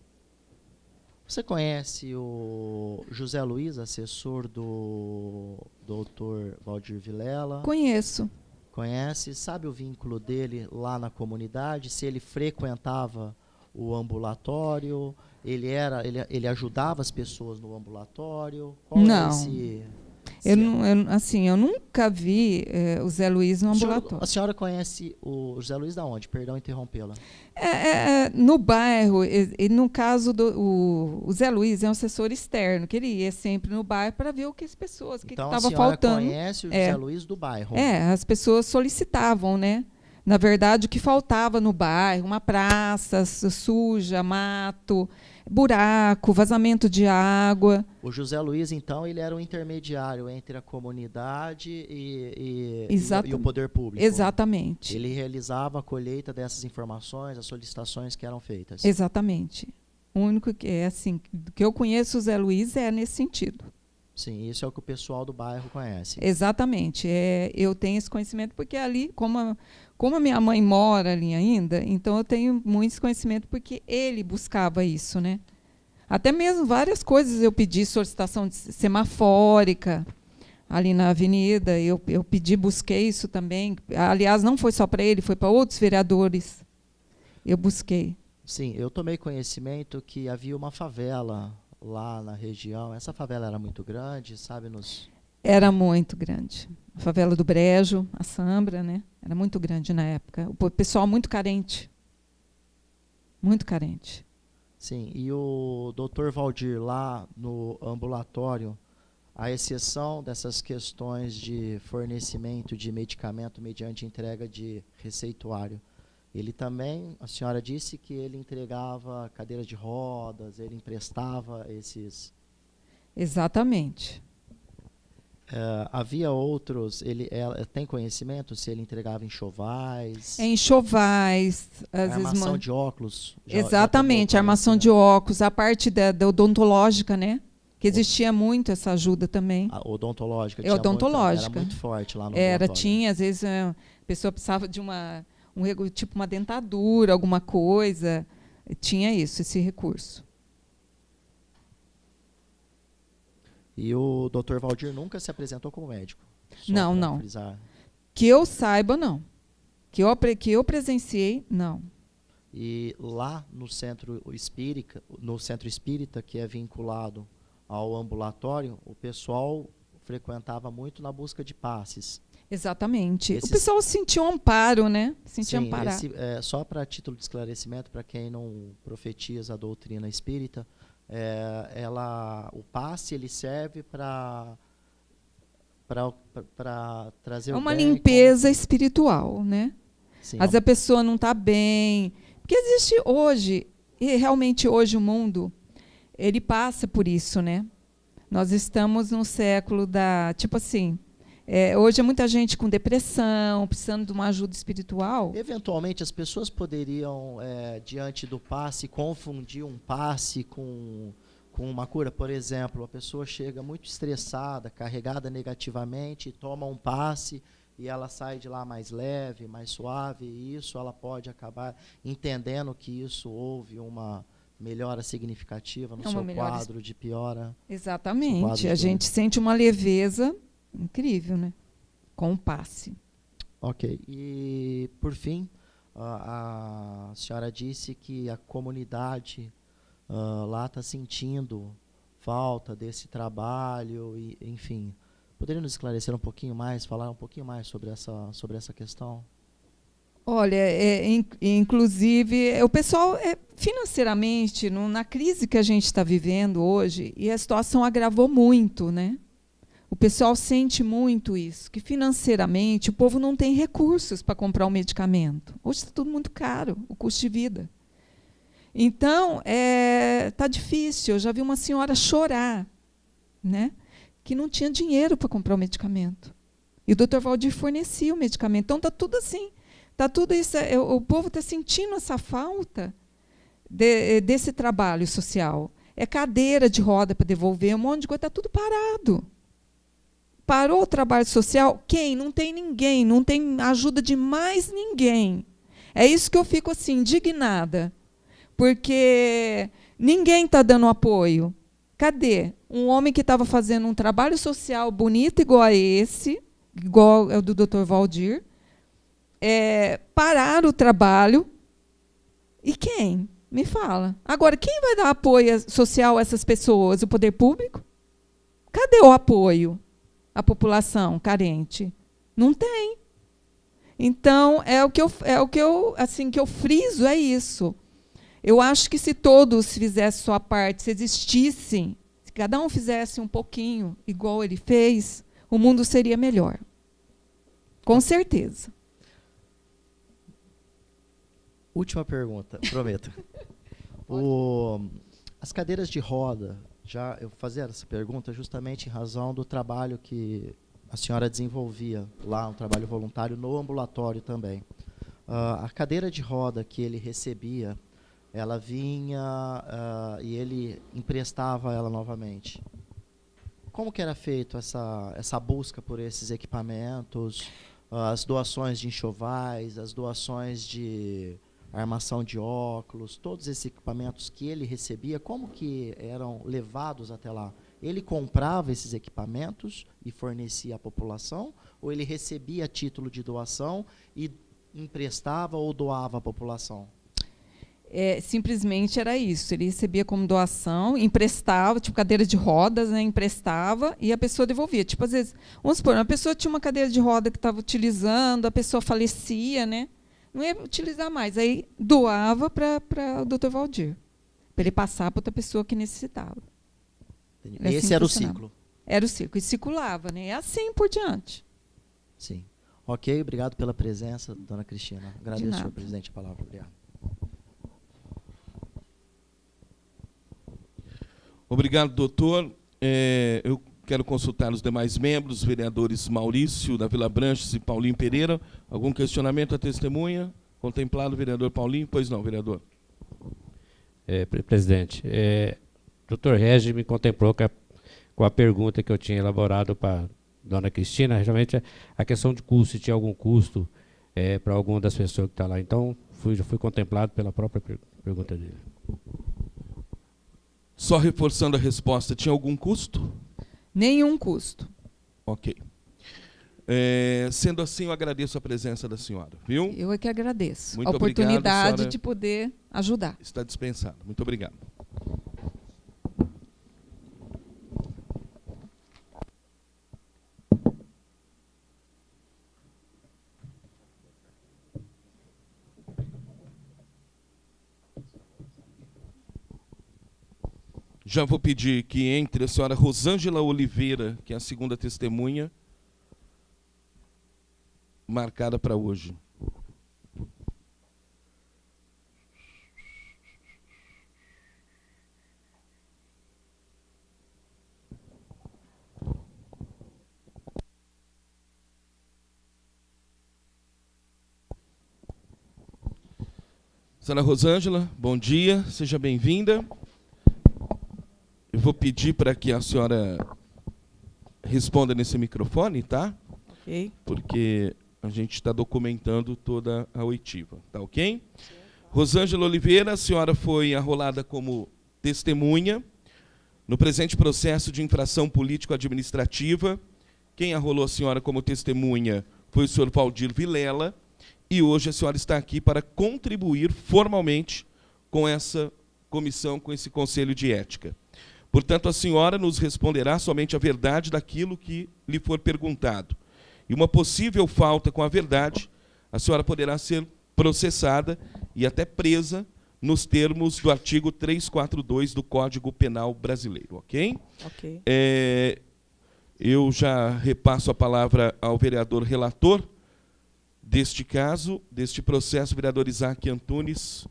Você conhece o José Luiz, assessor do Dr. Valdir Vilela? Conheço. Conhece? Sabe o vínculo dele lá na comunidade? Se ele frequentava o ambulatório? Ele ajudava as pessoas no ambulatório? Qual Não. é esse... Eu nunca vi o Zé Luiz no ambulatório. A senhora conhece o José Luiz da onde? Perdão interrompê-la. No bairro, e no caso o Zé Luiz é um assessor externo, que ele ia sempre no bairro para ver o que as pessoas, o que Então estava a senhora faltando. conhece o José Luiz do bairro? As pessoas solicitavam, né? Na verdade, o que faltava no bairro, uma praça suja, mato, buraco, vazamento de água. O José Luiz, então, ele era um intermediário entre a comunidade e o poder público. Exatamente. Ele realizava a colheita dessas informações, as solicitações que eram feitas. Exatamente. O único que que eu conheço o Zé Luiz é nesse sentido. Sim, isso é o que o pessoal do bairro conhece. Exatamente. Eu tenho esse conhecimento porque ali, como a minha mãe mora ali ainda, então eu tenho muito conhecimento porque ele buscava isso, né? Até mesmo várias coisas eu pedi, solicitação de semafórica ali na avenida, eu busquei isso também. Aliás, não foi só para ele, foi para outros vereadores. Eu busquei. Sim, eu tomei conhecimento que havia uma favela lá na região. Essa favela era muito grande, sabe? Era muito grande. A favela do Brejo, a Sambra, né? Era muito grande na época. O pessoal muito carente. Muito carente. Sim, e o Dr. Valdir lá no ambulatório, à exceção dessas questões de fornecimento de medicamento mediante entrega de receituário, ele também, a senhora disse que ele entregava cadeira de rodas, ele emprestava esses... Exatamente. Havia outros, ela tem conhecimento se ele entregava enxovais? Enxovais. Armação de óculos? Exatamente, armação de óculos, a parte da odontológica, né? Que existia muito essa ajuda também. A odontológica? Odontológica. Era muito forte lá no ambulatório. Tinha, às vezes a pessoa precisava de tipo uma dentadura, alguma coisa. Tinha esse recurso. E o Dr. Valdir nunca se apresentou como médico? Não. Frisar. Que eu saiba, não. Que eu presenciei, não. E lá no centro espírita, que é vinculado ao ambulatório, o pessoal frequentava muito na busca de passes. Exatamente. O pessoal sentia um amparo, né? Sentia amparado. Só para título de esclarecimento, para quem não profetiza a doutrina espírita, o passe ele serve para trazer uma limpeza espiritual, né? Sim, Às vezes a pessoa não está bem. Porque existe hoje, e realmente hoje o mundo, ele passa por isso, né? Nós estamos num século tipo assim, hoje é muita gente com depressão, precisando de uma ajuda espiritual. Eventualmente as pessoas poderiam, diante do passe, confundir um passe com uma cura. Por exemplo, a pessoa chega muito estressada, carregada negativamente, toma um passe e ela sai de lá mais leve, mais suave, e isso ela pode acabar entendendo que isso houve uma melhora significativa no seu quadro de piora. Exatamente. A gente sente uma leveza incrível, né? Com o passe. Ok. E, por fim, a senhora disse que a comunidade lá está sentindo falta desse trabalho, e, enfim. Poderia nos esclarecer um pouquinho mais, falar um pouquinho mais sobre essa questão? Olha, inclusive, o pessoal, financeiramente, na crise que a gente está vivendo hoje, e a situação agravou muito, né? O pessoal sente muito isso, que financeiramente o povo não tem recursos para comprar um medicamento. Hoje está tudo muito caro, o custo de vida. Então, está difícil. Eu já vi uma senhora chorar, né? Que não tinha dinheiro para comprar o medicamento. E o Dr. Valdir fornecia o medicamento. Então, está tudo assim. Tá tudo isso, o povo está sentindo essa falta desse trabalho social. É cadeira de roda para devolver, um monte de coisa, está tudo parado. Parou o trabalho social? Quem? Não tem ninguém, não tem ajuda de mais ninguém. É isso que eu fico assim, indignada. Porque ninguém está dando apoio. Cadê? Um homem que estava fazendo um trabalho social bonito igual a esse, igual ao do Dr. Valdir, parar o trabalho. E quem? Me fala. Agora, quem vai dar apoio social a essas pessoas? O poder público? Cadê o apoio à população carente? Não tem. Então, que eu friso é isso. Eu acho que se todos fizessem sua parte, se existissem, se cada um fizesse um pouquinho, igual ele fez, o mundo seria melhor. Com certeza. Última pergunta, prometo. As cadeiras de roda, eu fazia essa pergunta justamente em razão do trabalho que a senhora desenvolvia lá, um trabalho voluntário no ambulatório também. A cadeira de roda que ele recebia, ela vinha e ele emprestava ela novamente. Como que era feito essa busca por esses equipamentos, as doações de enxovais, as doações de armação de óculos, todos esses equipamentos que ele recebia, como que eram levados até lá? Ele comprava esses equipamentos e fornecia à população, ou ele recebia a título de doação e emprestava ou doava à população? Simplesmente era isso. Ele recebia como doação, emprestava, tipo cadeira de rodas, né, emprestava e a pessoa devolvia. Tipo, às vezes, vamos supor, uma pessoa tinha uma cadeira de roda que estava utilizando, a pessoa falecia, né? Não ia utilizar mais. Aí doava para o Dr. Valdir, para ele passar para outra pessoa que necessitava. Esse era o ciclo. Era o ciclo. E circulava, né? E assim por diante. Sim. Ok, obrigado pela presença, dona Cristina. Agradeço, senhor presidente, a palavra. Obrigado. Obrigado, doutor. Eu quero consultar os demais membros, os vereadores Maurício, da Vila Branches e Paulinho Pereira. Algum questionamento à testemunha? Contemplado, vereador Paulinho? Pois não, vereador. Presidente, doutor Regi me contemplou com a pergunta que eu tinha elaborado para a dona Cristina, realmente a questão de custo, se tinha algum custo para alguma das pessoas que está lá. Então, já fui contemplado pela própria pergunta dele. Só reforçando a resposta, tinha algum custo? Nenhum custo. Ok. Sendo assim, eu agradeço a presença da senhora, viu? Eu é que agradeço Muito a oportunidade obrigado, de poder ajudar. Está dispensado. Muito obrigado. Já vou pedir que entre a senhora Rosângela Oliveira, que é a segunda testemunha, marcada para hoje. Senhora Rosângela, bom dia, seja bem-vinda. Eu vou pedir para que a senhora responda nesse microfone, tá? Ok. porque a gente está documentando toda a oitiva. Tá ok? Rosângela Oliveira, a senhora foi arrolada como testemunha no presente processo de infração político-administrativa. Quem arrolou a senhora como testemunha foi o senhor Valdir Vilela, e hoje a senhora está aqui para contribuir formalmente com essa comissão, com esse Conselho de Ética. Portanto, a senhora nos responderá somente a verdade daquilo que lhe for perguntado. E uma possível falta com a verdade, a senhora poderá ser processada e até presa nos termos do artigo 342 do Código Penal Brasileiro, ok? Ok. Eu já repasso a palavra ao vereador relator deste caso, deste processo, vereador Isaac Antunes,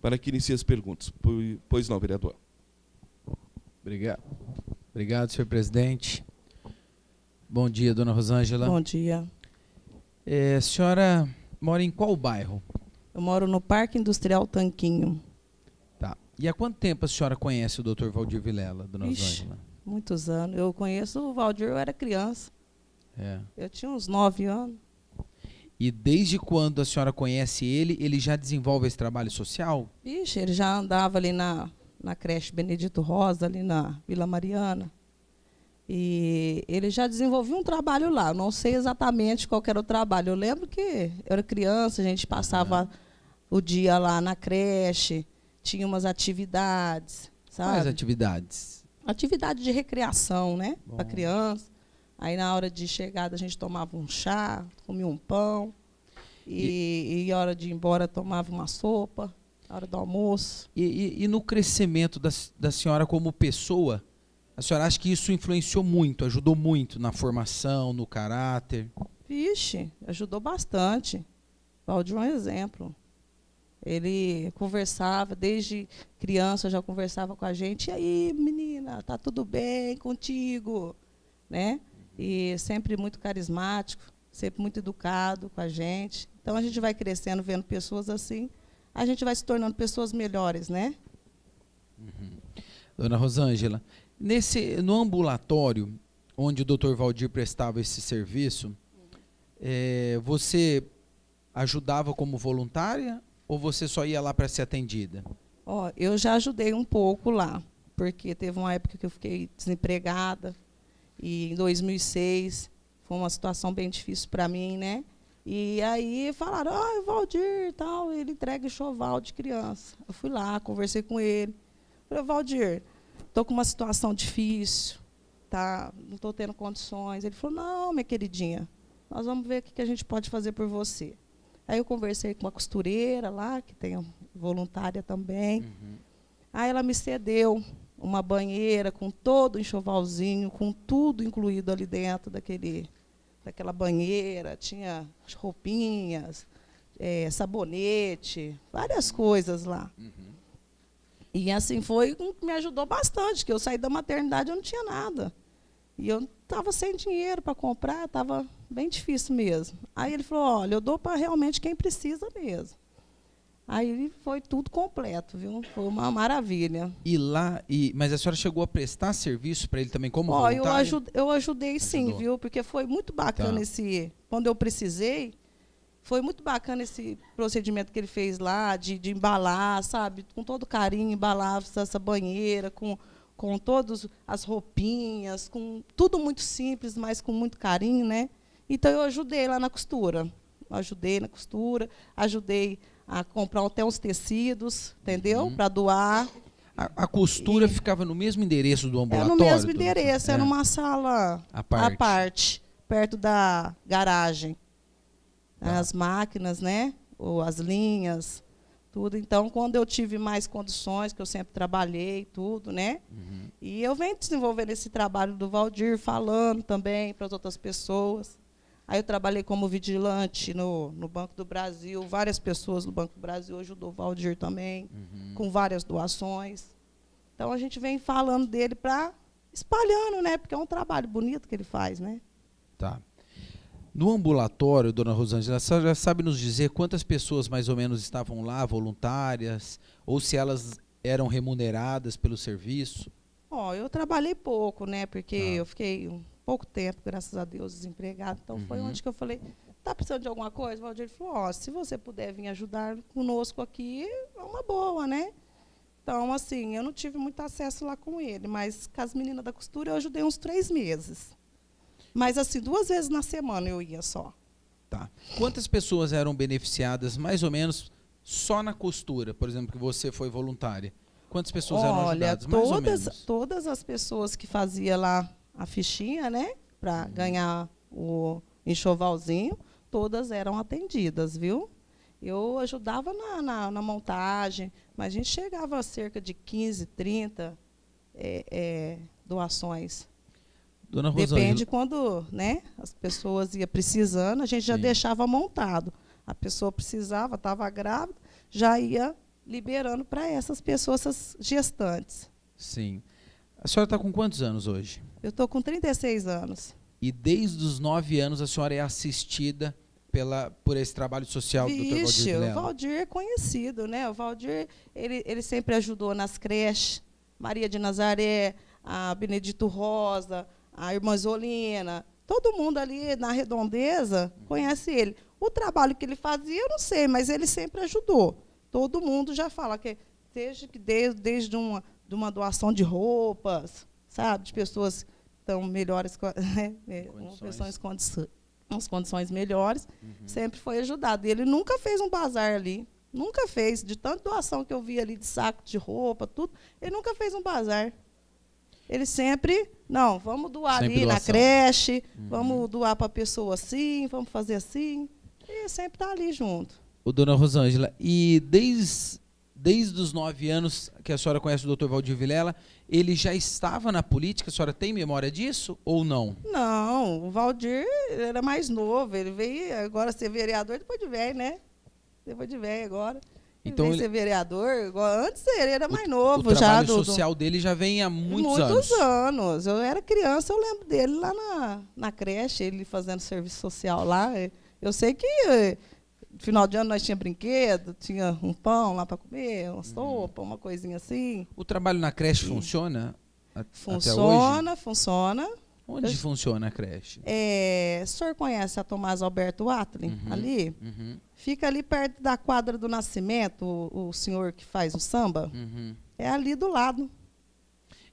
para que inicie as perguntas. Pois não, vereador. Obrigado. Obrigado, senhor presidente. Bom dia, dona Rosângela. Bom dia. A senhora mora em qual bairro? Eu moro no Parque Industrial Tanquinho. Tá. E há quanto tempo a senhora conhece o Dr. Valdir Vilela, dona Ixi, Rosângela? muitos anos. Eu conheço o Valdir, eu era criança. É. Eu tinha uns 9 anos. E desde quando a senhora conhece ele, ele já desenvolve esse trabalho social? Ixi, ele já andava ali na creche Benedito Rosa, ali na Vila Mariana. E ele já desenvolvia um trabalho lá. Eu não sei exatamente qual que era o trabalho. Eu lembro que eu era criança, a gente passava o dia lá na creche, tinha umas atividades, sabe? Quais atividades? Atividade de recreação, né? Bom. Para criança. Aí, na hora de chegada, a gente tomava um chá, comia um pão. E na hora de ir embora, tomava uma sopa, na hora do almoço. E no crescimento da senhora como pessoa, a senhora acha que isso influenciou muito, ajudou muito na formação, no caráter? Vixe, ajudou bastante. Valdir é um exemplo. Ele conversava, desde criança já conversava com a gente. E aí, menina, tá tudo bem contigo? Né? E sempre muito carismático, sempre muito educado com a gente. Então, a gente vai crescendo, vendo pessoas assim, a gente vai se tornando pessoas melhores, né? Dona Rosângela, no ambulatório, onde o Dr. Valdir prestava esse serviço, você ajudava como voluntária ou você só ia lá para ser atendida? Ó, eu já ajudei um pouco lá, porque teve uma época que eu fiquei desempregada, e em 2006 foi uma situação bem difícil para mim, né? E aí falaram, o Valdir, tal, ele entrega enxoval de criança. Eu fui lá, conversei com ele. Falei, Valdir, estou com uma situação difícil, tá? Não estou tendo condições. Ele falou, não, minha queridinha, nós vamos ver o que a gente pode fazer por você. Aí eu conversei com uma costureira lá, que tem voluntária também. Aí ela me cedeu uma banheira com todo o enxovalzinho, com tudo incluído ali dentro daquela banheira. Tinha roupinhas, sabonete, várias coisas lá. E assim foi, me ajudou bastante, que eu saí da maternidade e eu não tinha nada. E eu estava sem dinheiro para comprar, estava bem difícil mesmo. Aí ele falou, olha, eu dou para realmente quem precisa mesmo. Aí foi tudo completo, viu? Foi uma maravilha. Mas a senhora chegou a prestar serviço para ele também como voluntária? Eu ajudei sim, Ajudou. viu? Porque foi muito bacana Tá. quando eu precisei, foi muito bacana esse procedimento que ele fez lá, de embalar, sabe? Com todo carinho, embalar essa banheira, com todas as roupinhas, com tudo muito simples, mas com muito carinho, né? Então, eu ajudei lá na costura. Ajudei a comprar até uns tecidos, entendeu? Para doar. A costura ficava no mesmo endereço do ambulatório? No mesmo endereço, era numa sala à parte, perto da garagem. Tá. As máquinas, né? Ou as linhas, tudo. Então, quando eu tive mais condições, que eu sempre trabalhei, tudo, né? E eu venho desenvolvendo esse trabalho do Valdir, falando também para as outras pessoas. Aí eu trabalhei como vigilante no Banco do Brasil. Várias pessoas do Banco do Brasil ajudou o Valdir também, com várias doações. Então, a gente vem falando dele para espalhando, né? Porque é um trabalho bonito que ele faz, né? Tá. No ambulatório, dona Rosângela, a senhora já sabe nos dizer quantas pessoas mais ou menos estavam lá, voluntárias, ou se elas eram remuneradas pelo serviço? Eu trabalhei pouco, né? Porque eu fiquei pouco tempo, graças a Deus, desempregado. Então, foi onde que eu falei, está precisando de alguma coisa? O Valdir falou, ó, se você puder vir ajudar conosco aqui, é uma boa, né? Então, assim, eu não tive muito acesso lá com ele, mas com as meninas da costura eu ajudei uns 3 meses. Mas, assim, 2 vezes na semana eu ia só. Tá. Quantas pessoas eram beneficiadas, mais ou menos, só na costura, por exemplo, que você foi voluntária? Quantas pessoas eram ajudadas, mais ou menos? Todas as pessoas que faziam lá a fichinha, né, para ganhar o enxovalzinho, todas eram atendidas, viu? Eu ajudava na montagem, mas a gente chegava a cerca de 15, 30 doações. Dona Rosângela, Depende quando, né, as pessoas iam precisando, a gente já deixava montado. A pessoa precisava, estava grávida, já ia liberando para essas pessoas, essas gestantes. sim. A senhora está com quantos anos hoje? Eu estou com 36 anos. E desde os 9 anos a senhora é assistida por esse trabalho social do Dr. Valdir Vixe, Vilela? o Valdir é conhecido, né? O Valdir, ele sempre ajudou nas creches, Maria de Nazaré, a Benedito Rosa, a Irmã Zolina, todo mundo ali na Redondeza conhece ele. O trabalho que ele fazia, eu não sei, mas ele sempre ajudou. Todo mundo já fala que seja que desde de uma doação de roupas, sabe, de pessoas que estão melhores, umas condições melhores, sempre foi ajudado. E ele nunca fez um bazar ali, nunca fez, de tanta doação que eu vi ali de saco de roupa, tudo, ele nunca fez um bazar. Ele sempre, não, vamos doar sempre ali doação. na creche, vamos doar para a pessoa assim, vamos fazer assim. E sempre está ali junto. Ô, dona Rosângela, e desde os 9 anos que a senhora conhece o Dr. Valdir Vilela, ele já estava na política? A senhora tem memória disso ou não? Não, o Valdir era mais novo, ele veio agora ser vereador depois de velho, né? Depois de velho agora. Então Ele veio ser vereador, antes ele era mais novo. O já trabalho social dele já vem há muitos anos. Eu era criança, eu lembro dele lá na creche, ele fazendo serviço social lá. Eu sei que no final de ano nós tínhamos brinquedo, tinha um pão lá para comer, uma sopa, uma coisinha assim. O trabalho na creche funciona até Funciona, hoje? Funciona. Onde funciona a creche? O senhor conhece a Tomás Alberto Watlin, ali? Fica ali perto da quadra do Nascimento, o senhor que faz o samba. É ali do lado.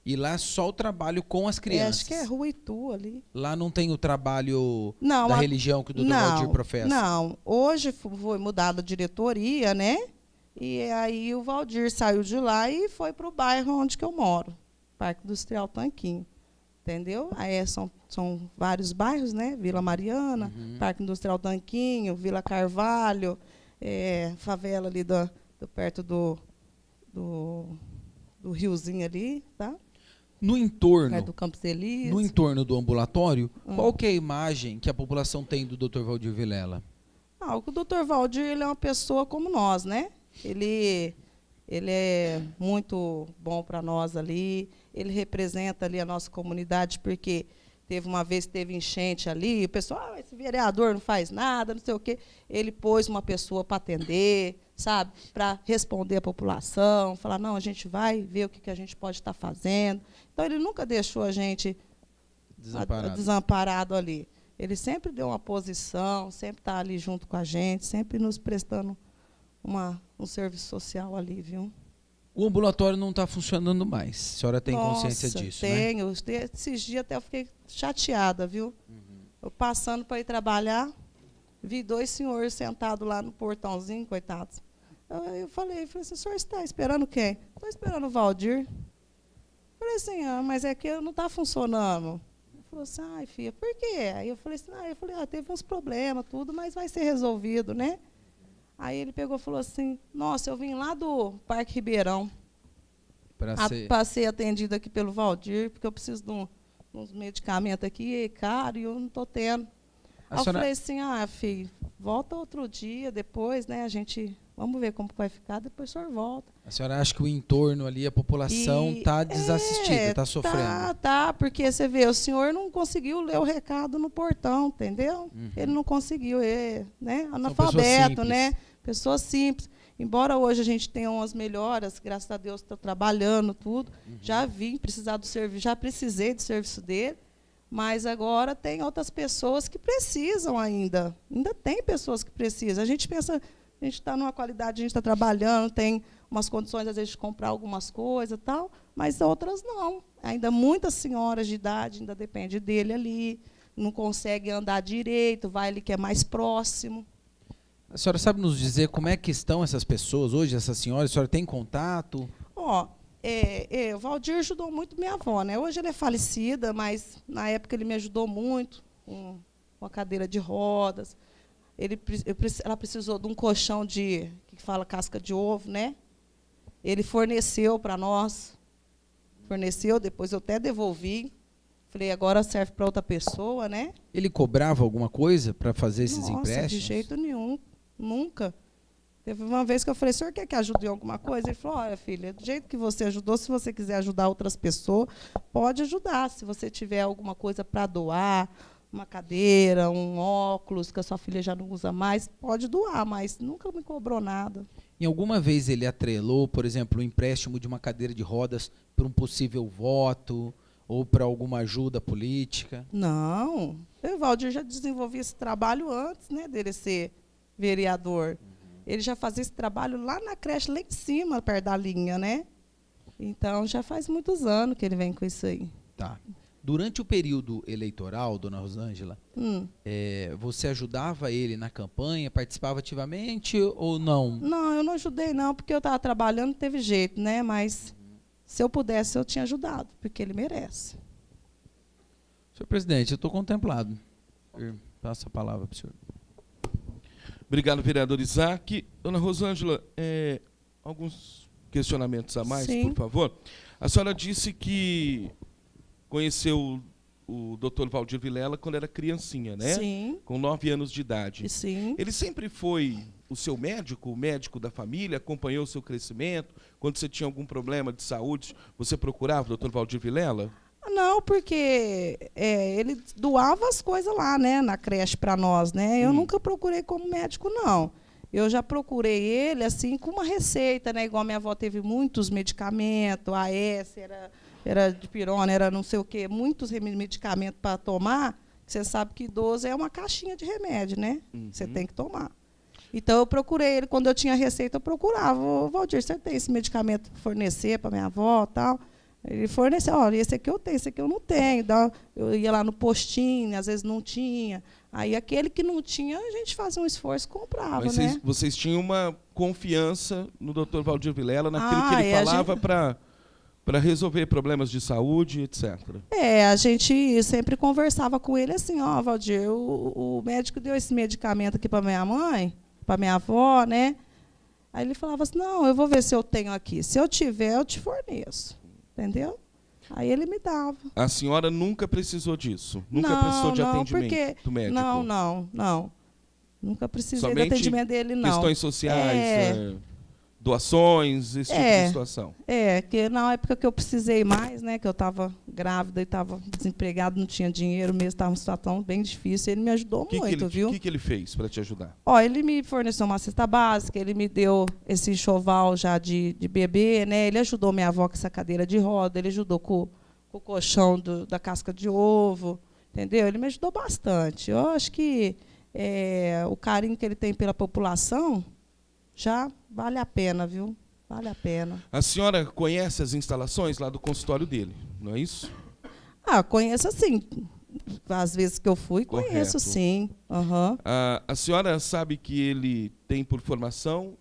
E lá só o trabalho com as crianças? Acho que é Rua Itu ali. Lá não tem o trabalho da religião que o Dr. Valdir professa? Não, hoje foi mudada a diretoria, né? E aí o Valdir saiu de lá e foi para o bairro onde que eu moro, Parque Industrial Tanquinho. Entendeu? Aí são vários bairros, né? Vila Mariana, Parque Industrial Tanquinho, Vila Carvalho, favela ali perto do riozinho ali, tá? No entorno, do Campos Elíseos. no entorno do ambulatório, qual que é a imagem que a população tem do Dr. Valdir Vilela? O Dr. Valdir, ele é uma pessoa como nós, né? Ele é muito bom para nós ali, ele representa ali a nossa comunidade, porque uma vez teve enchente ali, o pessoal, esse vereador não faz nada, não sei o quê. Ele pôs uma pessoa para atender, sabe, para responder a população, falar, não, a gente vai ver o que a gente pode estar fazendo. Então, ele nunca deixou a gente desamparado ali. Ele sempre deu uma posição, sempre está ali junto com a gente, sempre nos prestando um serviço social ali, viu? O ambulatório não está funcionando mais. A senhora tem consciência disso, tenho. né? Esses dias até eu fiquei chateada, viu? Eu passando para ir trabalhar, vi 2 senhores sentados lá no portãozinho, coitados. Eu falei assim, o senhor está esperando quem? Estou esperando o Valdir. Falei assim, mas é que não está funcionando. Ele falou assim, ai, filha, por quê? Aí eu falei assim, teve uns problemas, tudo, mas vai ser resolvido, né? Aí ele pegou e falou assim, nossa, eu vim lá do Parque Ribeirão para ser atendido aqui pelo Valdir, porque eu preciso de uns medicamentos aqui, é caro, e eu não estou tendo. Aí eu falei assim, filho, volta outro dia, depois, né, vamos ver como vai ficar, depois o senhor volta. A senhora acha que o entorno ali, a população está desassistida, está sofrendo? Tá, porque você vê, o senhor não conseguiu ler o recado no portão, entendeu? Ele não conseguiu, né, analfabeto, né? Pessoas simples. Embora hoje a gente tenha umas melhoras, graças a Deus está trabalhando tudo, já vim precisar do serviço, já precisei do serviço dele, Mas agora tem outras pessoas que precisam ainda. Ainda tem pessoas que precisam. A gente pensa, a gente está numa qualidade, a gente está trabalhando, tem umas condições, às vezes, de comprar algumas coisas e tal, mas outras não. Ainda muitas senhoras de idade ainda dependem dele ali, não conseguem andar direito, vai ali que é mais próximo. A senhora sabe nos dizer como é que estão essas pessoas hoje, essas senhoras? A senhora tem contato? Ó, o Valdir ajudou muito minha avó, né? Hoje ela é falecida, mas na época ele me ajudou muito com a cadeira de rodas. Ela precisou de um colchão que fala casca de ovo, né? Ele forneceu para nós. Forneceu, depois eu até devolvi. Falei, agora serve para outra pessoa, né? Ele cobrava alguma coisa para fazer esses Nossa, empréstimos? de jeito nenhum, nunca. Teve uma vez que eu falei, o senhor quer que ajude em alguma coisa? Ele falou, olha, filha, do jeito que você ajudou, se você quiser ajudar outras pessoas, pode ajudar. Se você tiver alguma coisa para doar, uma cadeira, um óculos que a sua filha já não usa mais, pode doar, mas nunca me cobrou nada. Em alguma vez ele atrelou, por exemplo, o empréstimo de uma cadeira de rodas para um possível voto ou para alguma ajuda política? Não. O Valdir já desenvolvia esse trabalho antes, né, dele ser vereador. Ele já fazia esse trabalho lá na creche, lá em cima, perto da linha, né? Então, já faz muitos anos que ele vem com isso aí. Tá. Durante o período eleitoral, dona Rosângela, você ajudava ele na campanha, participava ativamente ou não? Não, eu não ajudei não, porque eu estava trabalhando, não teve jeito, né? Mas se eu pudesse, eu tinha ajudado, porque ele merece. Senhor presidente, eu estou contemplado. Passo a palavra para o senhor. Obrigado, vereador Isaac. Dona Rosângela, alguns questionamentos a mais, Sim. por favor. A senhora disse que conheceu o Dr. Valdir Vilela quando era criancinha, né? Sim. Com 9 anos de idade. E sim. Ele sempre foi o seu médico, o médico da família, acompanhou o seu crescimento? Quando você tinha algum problema de saúde, você procurava o Dr. Valdir Vilela? Não, porque ele doava as coisas lá, né, na creche para nós, né? Eu nunca procurei como médico, não. Eu já procurei ele assim com uma receita, né? Igual minha avó teve muitos medicamentos, a S era de pirona, era não sei o quê, muitos medicamentos para tomar. Você sabe que idoso é uma caixinha de remédio, né? Você tem que tomar. Então eu procurei ele, quando eu tinha receita, eu procurava. Ô, Valdir, você tem esse medicamento para fornecer para minha avó, tal? Ele forneceu, olha, esse aqui eu tenho, esse aqui eu não tenho. Eu ia lá no postinho, às vezes não tinha. Aí aquele que não tinha, a gente fazia um esforço e comprava, Mas né? vocês tinham uma confiança no Dr. Valdir Vilela, naquilo que ele falava para resolver problemas de saúde, etc. A gente sempre conversava com ele assim, ó, Valdir, o médico deu esse medicamento aqui para minha mãe, para minha avó, né? Aí ele falava assim, não, eu vou ver se eu tenho aqui. Se eu tiver, eu te forneço. Entendeu? Aí ele me dava. A senhora nunca precisou disso? Nunca precisou de atendimento do médico? Não. Nunca precisei Somente do atendimento dele, não. Questões sociais, doações, esse tipo de situação? Que na época que eu precisei mais, né, que eu estava grávida e estava desempregado, não tinha dinheiro mesmo, estava uma situação bem difícil, ele me ajudou muito, viu? O que ele fez para te ajudar? Ó, ele me forneceu uma cesta básica, ele me deu esse enxoval já de bebê, né? Ele ajudou minha avó com essa cadeira de roda, ele ajudou com o colchão da casca de ovo, entendeu? Ele me ajudou bastante. Eu acho que o carinho que ele tem pela população já vale a pena, viu? Vale a pena. A senhora conhece as instalações lá do consultório dele, não é isso? Conheço sim. Às vezes que eu fui, conheço Correto. sim. Uhum. A senhora sabe que ele tem por formação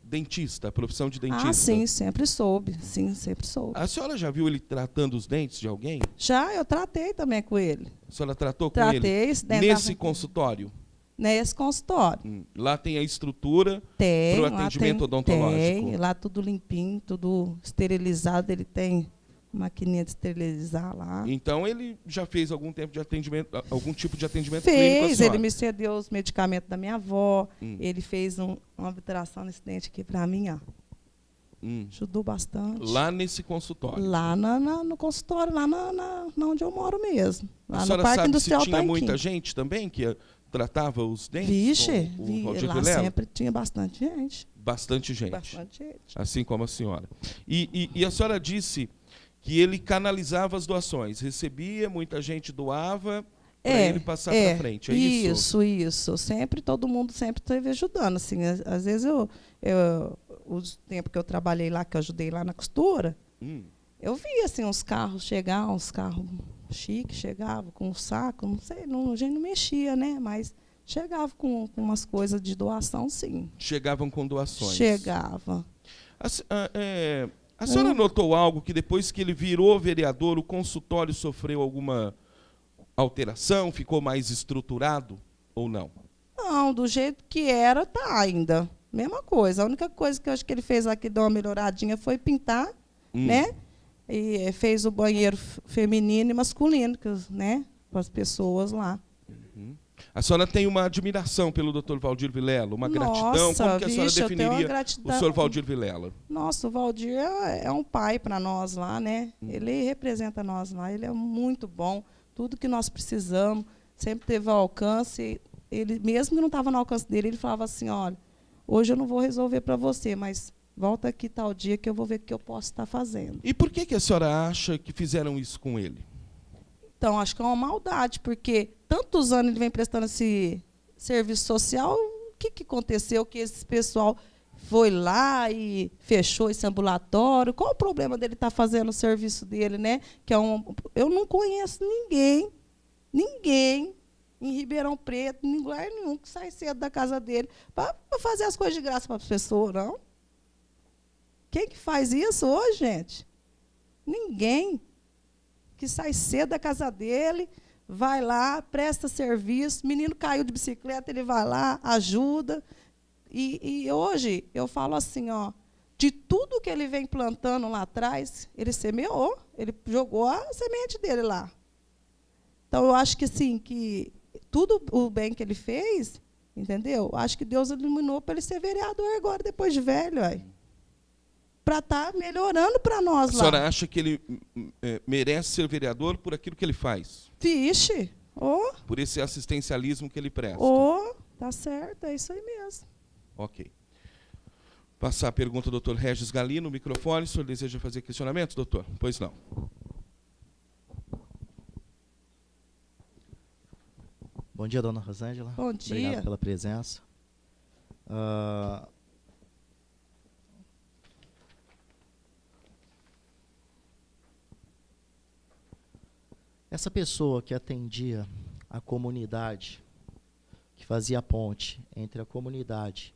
dentista, profissão de dentista? Sim, sempre soube. Sim, sempre soube. A senhora já viu ele tratando os dentes de alguém? Já, eu tratei também com ele. A senhora tratou com Tratei. ele? Nesse consultório? Nesse consultório. Lá tem a estrutura Tem. para o atendimento odontológico? Tem, lá tudo limpinho, tudo esterilizado. Ele tem maquininha de esterilizar lá. Então ele já fez algum tempo de atendimento, algum tipo de atendimento clínico? Fez, ele me cedeu os medicamentos da minha avó. Ele fez uma obturação nesse dente aqui para mim, ó. Ajudou bastante. Lá nesse consultório? Lá no consultório, lá onde eu moro mesmo. Lá a no senhora Parque sabe Industrial se tinha Tanquim. muita gente também que tratava os dentes? Vixe, com o Valdir lá Vilela? sempre tinha bastante gente. Bastante gente. Bastante gente. Assim como a senhora. E a senhora disse que ele canalizava as doações, recebia, muita gente doava para ele passar para frente, é isso? Isso. Sempre, todo mundo sempre esteve ajudando. Assim, às vezes, o tempo que eu trabalhei lá, que eu ajudei lá na costura, eu via assim, uns carros chegar, uns carros chiques, chegavam com um saco, não sei, a gente não mexia, né? Mas chegava com umas coisas de doação, sim. Chegavam com doações? Chegava. A senhora notou algo que depois que ele virou vereador, o consultório sofreu alguma alteração, ficou mais estruturado ou não? Não, do jeito que era, tá ainda. Mesma coisa. A única coisa que eu acho que ele fez aqui, deu uma melhoradinha, foi pintar, né? E fez o banheiro feminino e masculino, né? Para as pessoas lá. A senhora tem uma admiração pelo Dr. Valdir Vilela, uma gratidão. Como que a senhora definiria o senhor Valdir Vilela? Nossa, o Valdir é um pai para nós lá, né? Ele representa nós lá, ele é muito bom. Tudo que nós precisamos, sempre teve ao alcance. Ele, mesmo que não estava no alcance dele, ele falava assim, olha, hoje eu não vou resolver para você, mas volta aqui tal dia que eu vou ver o que eu posso estar fazendo. E por que a senhora acha que fizeram isso com ele? Então, acho que é uma maldade, porque tantos anos ele vem prestando esse serviço social, o que aconteceu que esse pessoal foi lá e fechou esse ambulatório? Qual o problema dele estar fazendo o serviço dele, né? Eu não conheço ninguém em Ribeirão Preto, em lugar nenhum, que sai cedo da casa dele para fazer as coisas de graça para as pessoas, não. Quem que faz isso hoje, gente? Ninguém. Que sai cedo da casa dele, vai lá, presta serviço, menino caiu de bicicleta, ele vai lá, ajuda. E hoje, eu falo assim, ó, de tudo que ele vem plantando lá atrás, ele semeou, ele jogou a semente dele lá. Então, eu acho que, assim, que tudo o bem que ele fez, entendeu? Acho que Deus iluminou para ele ser vereador agora, depois de velho, aí. Para estar melhorando para nós lá. A senhora acha que ele merece ser vereador por aquilo que ele faz? Vixe! Por esse assistencialismo que ele presta? Tá certo, é isso aí mesmo. Ok. Passar a pergunta ao Dr. Regis Galino, no microfone. O senhor deseja fazer questionamentos, doutor? Pois não. Bom dia, dona Rosângela. Bom dia. Obrigado pela presença. Essa pessoa que atendia a comunidade, que fazia a ponte entre a comunidade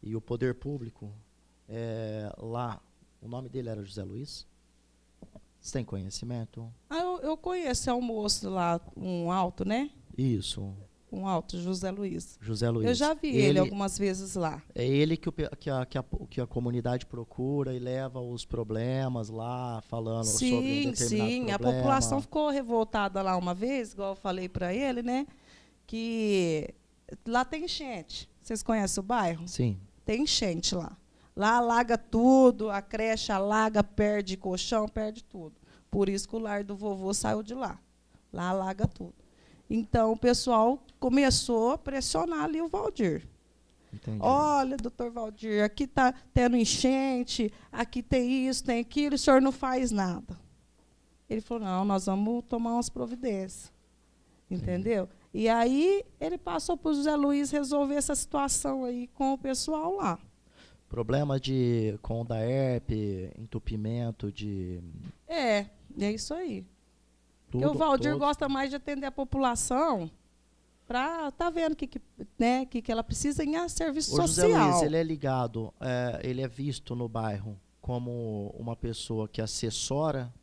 e o poder público, lá, o nome dele era José Luiz? Você tem conhecimento? Eu conheço, é um moço lá, um alto, né? Isso. Um alto, José Luiz. José Luiz. Eu já vi ele algumas vezes lá. É ele que a comunidade procura e leva os problemas lá, falando sobre um determinado problema. Sim, a população ficou revoltada lá uma vez, igual eu falei para ele, né? Que lá tem enchente. Vocês conhecem o bairro? Sim. Tem enchente lá. Lá alaga tudo, a creche alaga, perde colchão, perde tudo. Por isso que o lar do vovô saiu de lá. Lá alaga tudo. Então, o pessoal começou a pressionar ali o Valdir. Entendi. Olha, doutor Valdir, aqui está tendo enchente, aqui tem isso, tem aquilo, e o senhor não faz nada. Ele falou, não, nós vamos tomar umas providências. Entendeu? E aí, ele passou para o José Luiz resolver essa situação aí com o pessoal lá. Problema com o DAERP, entupimento de... É isso aí. Porque o Valdir gosta mais de atender a população para estar vendo que ela precisa em serviço social. O José Luiz, ele é ligado, ele é visto no bairro como uma pessoa que assessora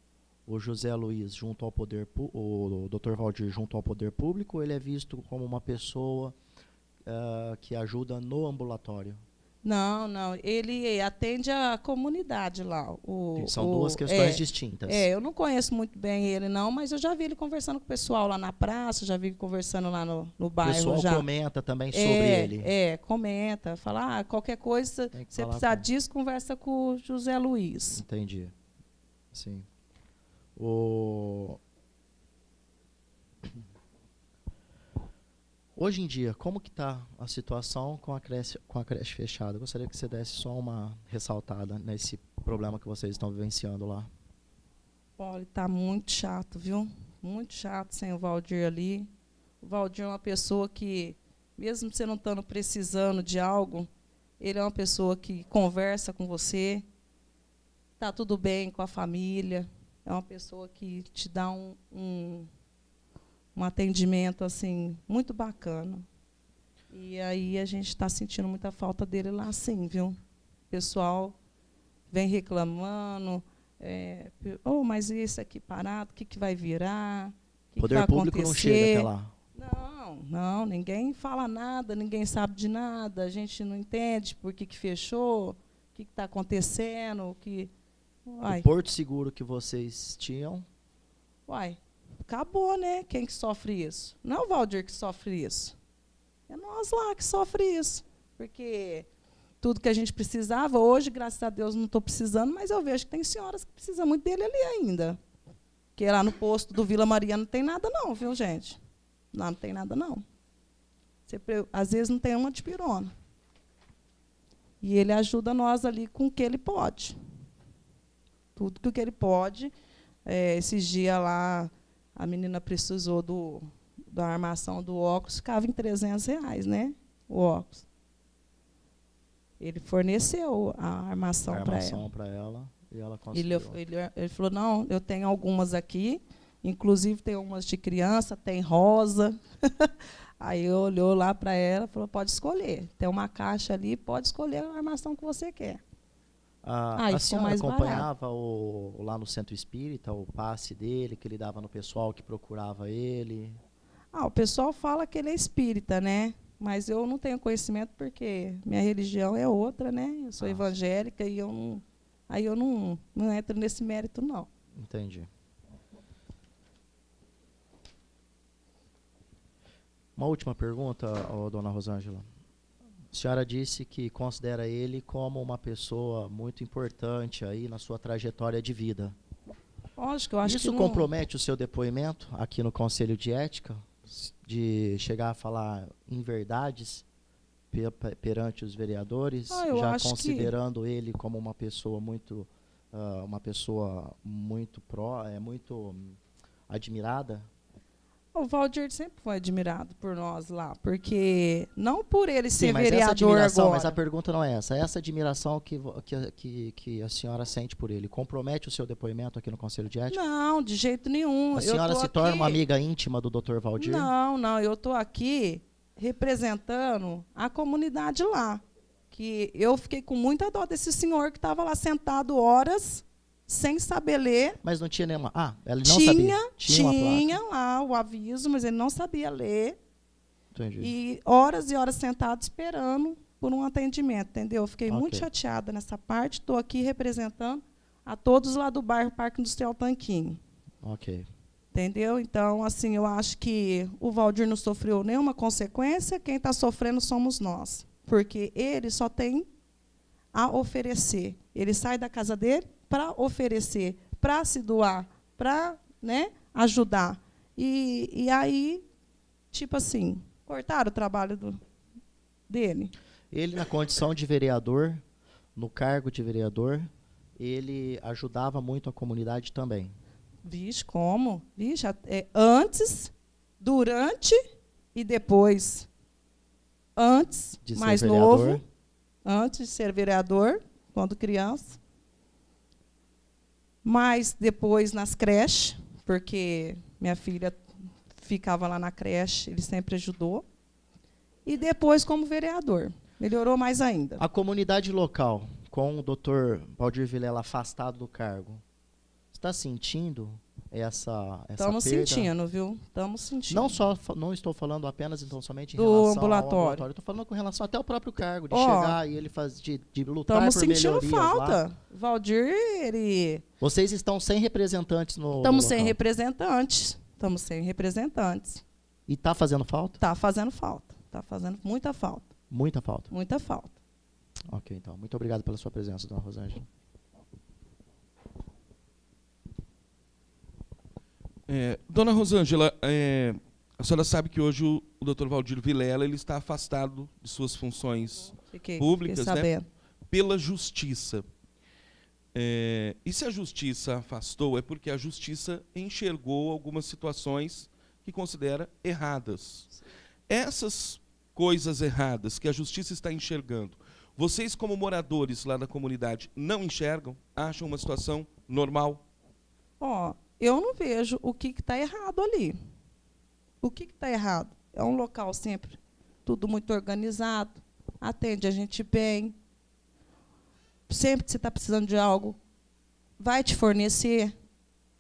o José Luiz junto ao poder o Dr. Valdir junto ao poder público, ou ele é visto como uma pessoa que ajuda no ambulatório? Não, ele atende a comunidade lá. São duas questões distintas. Eu não conheço muito bem ele, não, mas eu já vi ele conversando com o pessoal lá na praça, já vi ele conversando lá no bairro. O pessoal comenta também sobre ele. Comenta. Fala, qualquer coisa, se precisar disso, conversa com o José Luiz. Entendi. Sim. Hoje em dia, como que está a situação com a creche fechada? Eu gostaria que você desse só uma ressaltada nesse problema que vocês estão vivenciando lá. Olha, tá muito chato, viu? Muito chato sem o Valdir ali. O Valdir é uma pessoa que, mesmo você não estando precisando de algo, ele é uma pessoa que conversa com você, tá tudo bem com a família, é uma pessoa que te dá um atendimento assim muito bacana. E aí a gente está sentindo muita falta dele lá, sim, viu? O pessoal vem reclamando, mas esse aqui parado, o que vai virar? O que Poder vai público não acontecer? chega até lá. Não, ninguém fala nada, ninguém sabe de nada, a gente não entende por que fechou, o que está acontecendo, O Porto Seguro que vocês tinham, acabou, né? Quem que sofre isso? Não é o Valdir que sofre isso. É nós lá que sofre isso. Porque tudo que a gente precisava, hoje, graças a Deus, não estou precisando, mas eu vejo que tem senhoras que precisam muito dele ali ainda. Porque lá no posto do Vila Maria não tem nada não, viu, gente? Lá não tem nada não. Às vezes não tem uma dipirona. E ele ajuda nós ali com o que ele pode. Tudo que ele pode. Esses dias lá, a menina precisou da armação do óculos, ficava em R$300, né? O óculos. Ele forneceu a armação para ela. E ela conseguiu. Ele falou, não, eu tenho algumas aqui, inclusive tem umas de criança, tem rosa. Aí eu olhou lá para ela e falou, pode escolher. Tem uma caixa ali, pode escolher a armação que você quer. A senhora acompanhava lá no Centro Espírita, o passe dele, que ele dava no pessoal que procurava ele? O pessoal fala que ele é espírita, né? Mas eu não tenho conhecimento porque minha religião é outra, né? Eu sou evangélica e eu não entro nesse mérito, não. Entendi. Uma última pergunta, dona Rosângela. A senhora disse que considera ele como uma pessoa muito importante aí na sua trajetória de vida. Lógico, eu acho que isso compromete o seu depoimento aqui no Conselho de Ética, de chegar a falar inverdades perante os vereadores, já considerando ele como uma pessoa muito muito admirada? O Valdir sempre foi admirado por nós lá, porque não por ele ser vereador agora. Mas a pergunta não é essa. Essa admiração que a senhora sente por ele compromete o seu depoimento aqui no Conselho de Ética? Não, de jeito nenhum. A senhora se torna uma amiga íntima do Dr. Valdir? Não, eu estou aqui representando a comunidade lá. Que eu fiquei com muita dó desse senhor que estava lá sentado horas sem saber ler. Mas não tinha nenhuma... ele não sabia. Tinha lá o aviso, mas ele não sabia ler. Entendi. E horas sentado esperando por um atendimento, entendeu? Eu fiquei muito chateada nessa parte. Estou aqui representando a todos lá do bairro Parque Industrial Tanquinho. Ok. Entendeu? Então, assim, eu acho que o Valdir não sofreu nenhuma consequência. Quem está sofrendo somos nós. Porque ele só tem a oferecer. Ele sai da casa dele para oferecer, para se doar, para, né, ajudar. E aí, tipo assim, cortaram o trabalho dele. Ele, na condição de vereador, no cargo de vereador, ele ajudava muito a comunidade também. Vixe, como? Vixe, antes, durante e depois. Antes, de mais novo, antes de ser vereador, quando criança. Mas depois nas creches, porque minha filha ficava lá na creche, ele sempre ajudou. E depois como vereador. Melhorou mais ainda. A comunidade local, com o Dr. Valdir Vilela afastado do cargo, está sentindo essa perda? Estamos sentindo, viu? Estamos sentindo. Não estou falando apenas, então, somente em do relação ambulatório. ao ambulatório. Estou falando com relação até ao próprio cargo, de chegar e ele de lutar por melhorias lá. Estamos sentindo falta. Valdir, ele... Vocês estão sem representantes no Estamos local. sem representantes. Estamos sem representantes. E está fazendo falta? Está fazendo falta. Está fazendo muita falta. Muita falta? Muita falta. Ok, então. Muito obrigado pela sua presença, dona Rosângela. Dona Rosângela, a senhora sabe que hoje o Dr. Valdir Vilela ele está afastado de suas funções públicas, fiquei sabendo. Né, pela Justiça. E se a justiça afastou, é porque a justiça enxergou algumas situações que considera erradas. Essas coisas erradas que a justiça está enxergando, vocês, como moradores lá da comunidade, não enxergam? Acham uma situação normal? Ó, eu não vejo o que está errado ali. O que está errado? É um local sempre tudo muito organizado, atende a gente bem. Sempre que você está precisando de algo, vai te fornecer.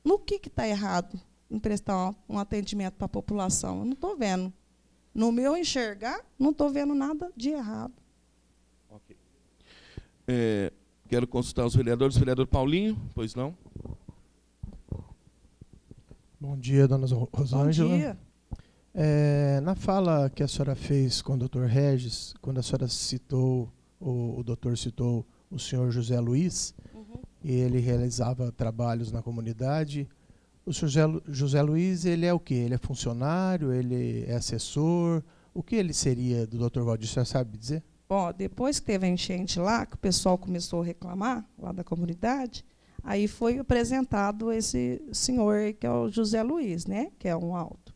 No que está errado em prestar um atendimento para a população? Eu não estou vendo. No meu enxergar, não estou vendo nada de errado. Ok. Quero consultar os vereadores. Vereador Paulinho, pois não? Bom dia, dona Rosângela. Bom dia. Na fala que a senhora fez com o doutor Regis, quando a senhora citou, o doutor citou o senhor José Luiz, e ele realizava trabalhos na comunidade. O senhor José Luiz, ele é o quê? Ele é funcionário? Ele é assessor? O que ele seria do doutor Valdir? Você sabe dizer? Bom, depois que teve a enchente lá, que o pessoal começou a reclamar, lá da comunidade, aí foi apresentado esse senhor, que é o José Luiz, né? Que é um alto.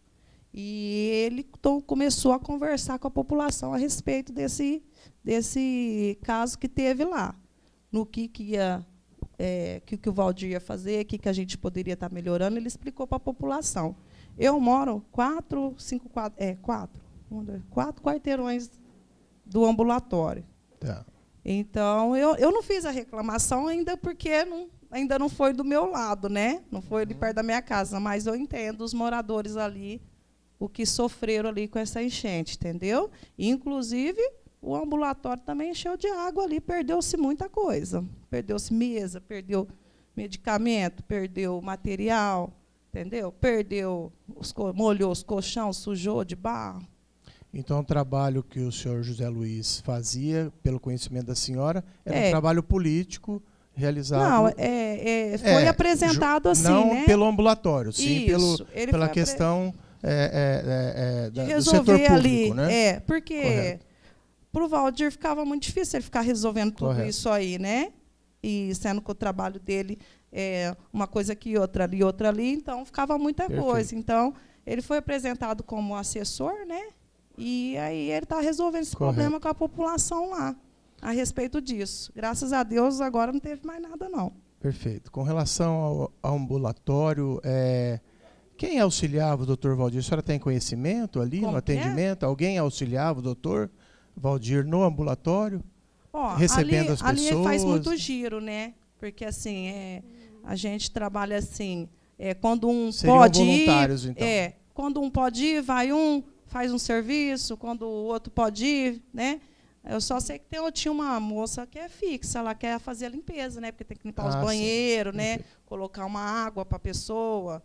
E ele começou a conversar com a população a respeito desse caso que teve lá. No que o Valdir ia fazer, o que a gente poderia estar melhorando, ele explicou para a população. Eu moro 4 quarteirões do ambulatório. Tá. Então, eu não fiz a reclamação ainda porque ainda não foi do meu lado, né? Não foi ali perto da minha casa, mas eu entendo os moradores ali, o que sofreram ali com essa enchente, entendeu? Inclusive, o ambulatório também encheu de água ali, perdeu-se muita coisa. Perdeu-se mesa, perdeu medicamento, perdeu material, entendeu? Molhou os colchões, sujou de barro. Então, o trabalho que o senhor José Luiz fazia, pelo conhecimento da senhora, era um trabalho político realizado... Não, foi apresentado assim, não né? pelo ambulatório, sim pela questão do setor público, ali, né? porque para o Valdir ficava muito difícil ele ficar resolvendo tudo isso aí, né? E sendo que o trabalho dele é uma coisa aqui, outra ali, então ficava muita coisa. Então, ele foi apresentado como assessor, né? E aí ele está resolvendo esse problema com a população lá, a respeito disso. Graças a Deus, agora não teve mais nada, não. Perfeito. Com relação ao ambulatório, quem auxiliava o doutor Valdir? A senhora tem conhecimento ali no atendimento? Alguém auxiliava o doutor Valdir no ambulatório? Recebendo as pessoas? Ali faz muito giro, né? Porque assim, a gente trabalha assim, quando um seriam pode voluntários, ir, então. Quando um pode ir, vai um, faz um serviço, quando o outro pode ir, né? Eu só sei que tinha uma moça que é fixa, ela quer fazer a limpeza, né? Porque tem que limpar os banheiros, né? Colocar uma água para a pessoa,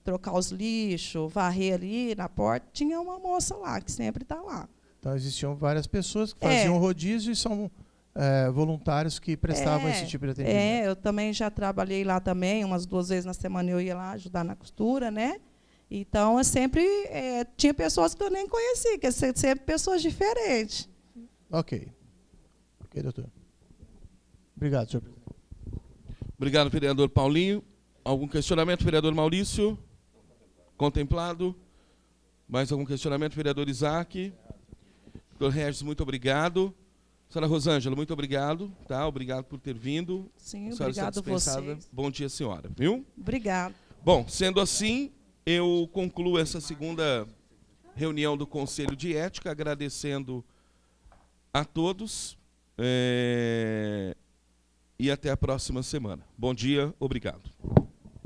trocar os lixos, varrer ali na porta. Tinha uma moça lá, que sempre está lá. Então, existiam várias pessoas que faziam rodízio e são voluntários que prestavam esse tipo de atendimento. Eu também já trabalhei lá também, umas 2 vezes na semana eu ia lá ajudar na costura, né? Então, eu sempre tinha pessoas que eu nem conhecia, que sempre pessoas diferentes. Ok, doutor. Obrigado, senhor presidente. Obrigado, vereador Paulinho. Algum questionamento, vereador Maurício? Contemplado. Mais algum questionamento, vereador Isaac? Doutor Regis, muito obrigado. Senhora Rosângela, muito obrigado. Tá? Obrigado por ter vindo. Sim, obrigado a vocês. Bom dia, senhora. Viu? Obrigado. Bom, sendo assim, eu concluo essa segunda reunião do Conselho de Ética, agradecendo a todos e até a próxima semana. Bom dia, obrigado.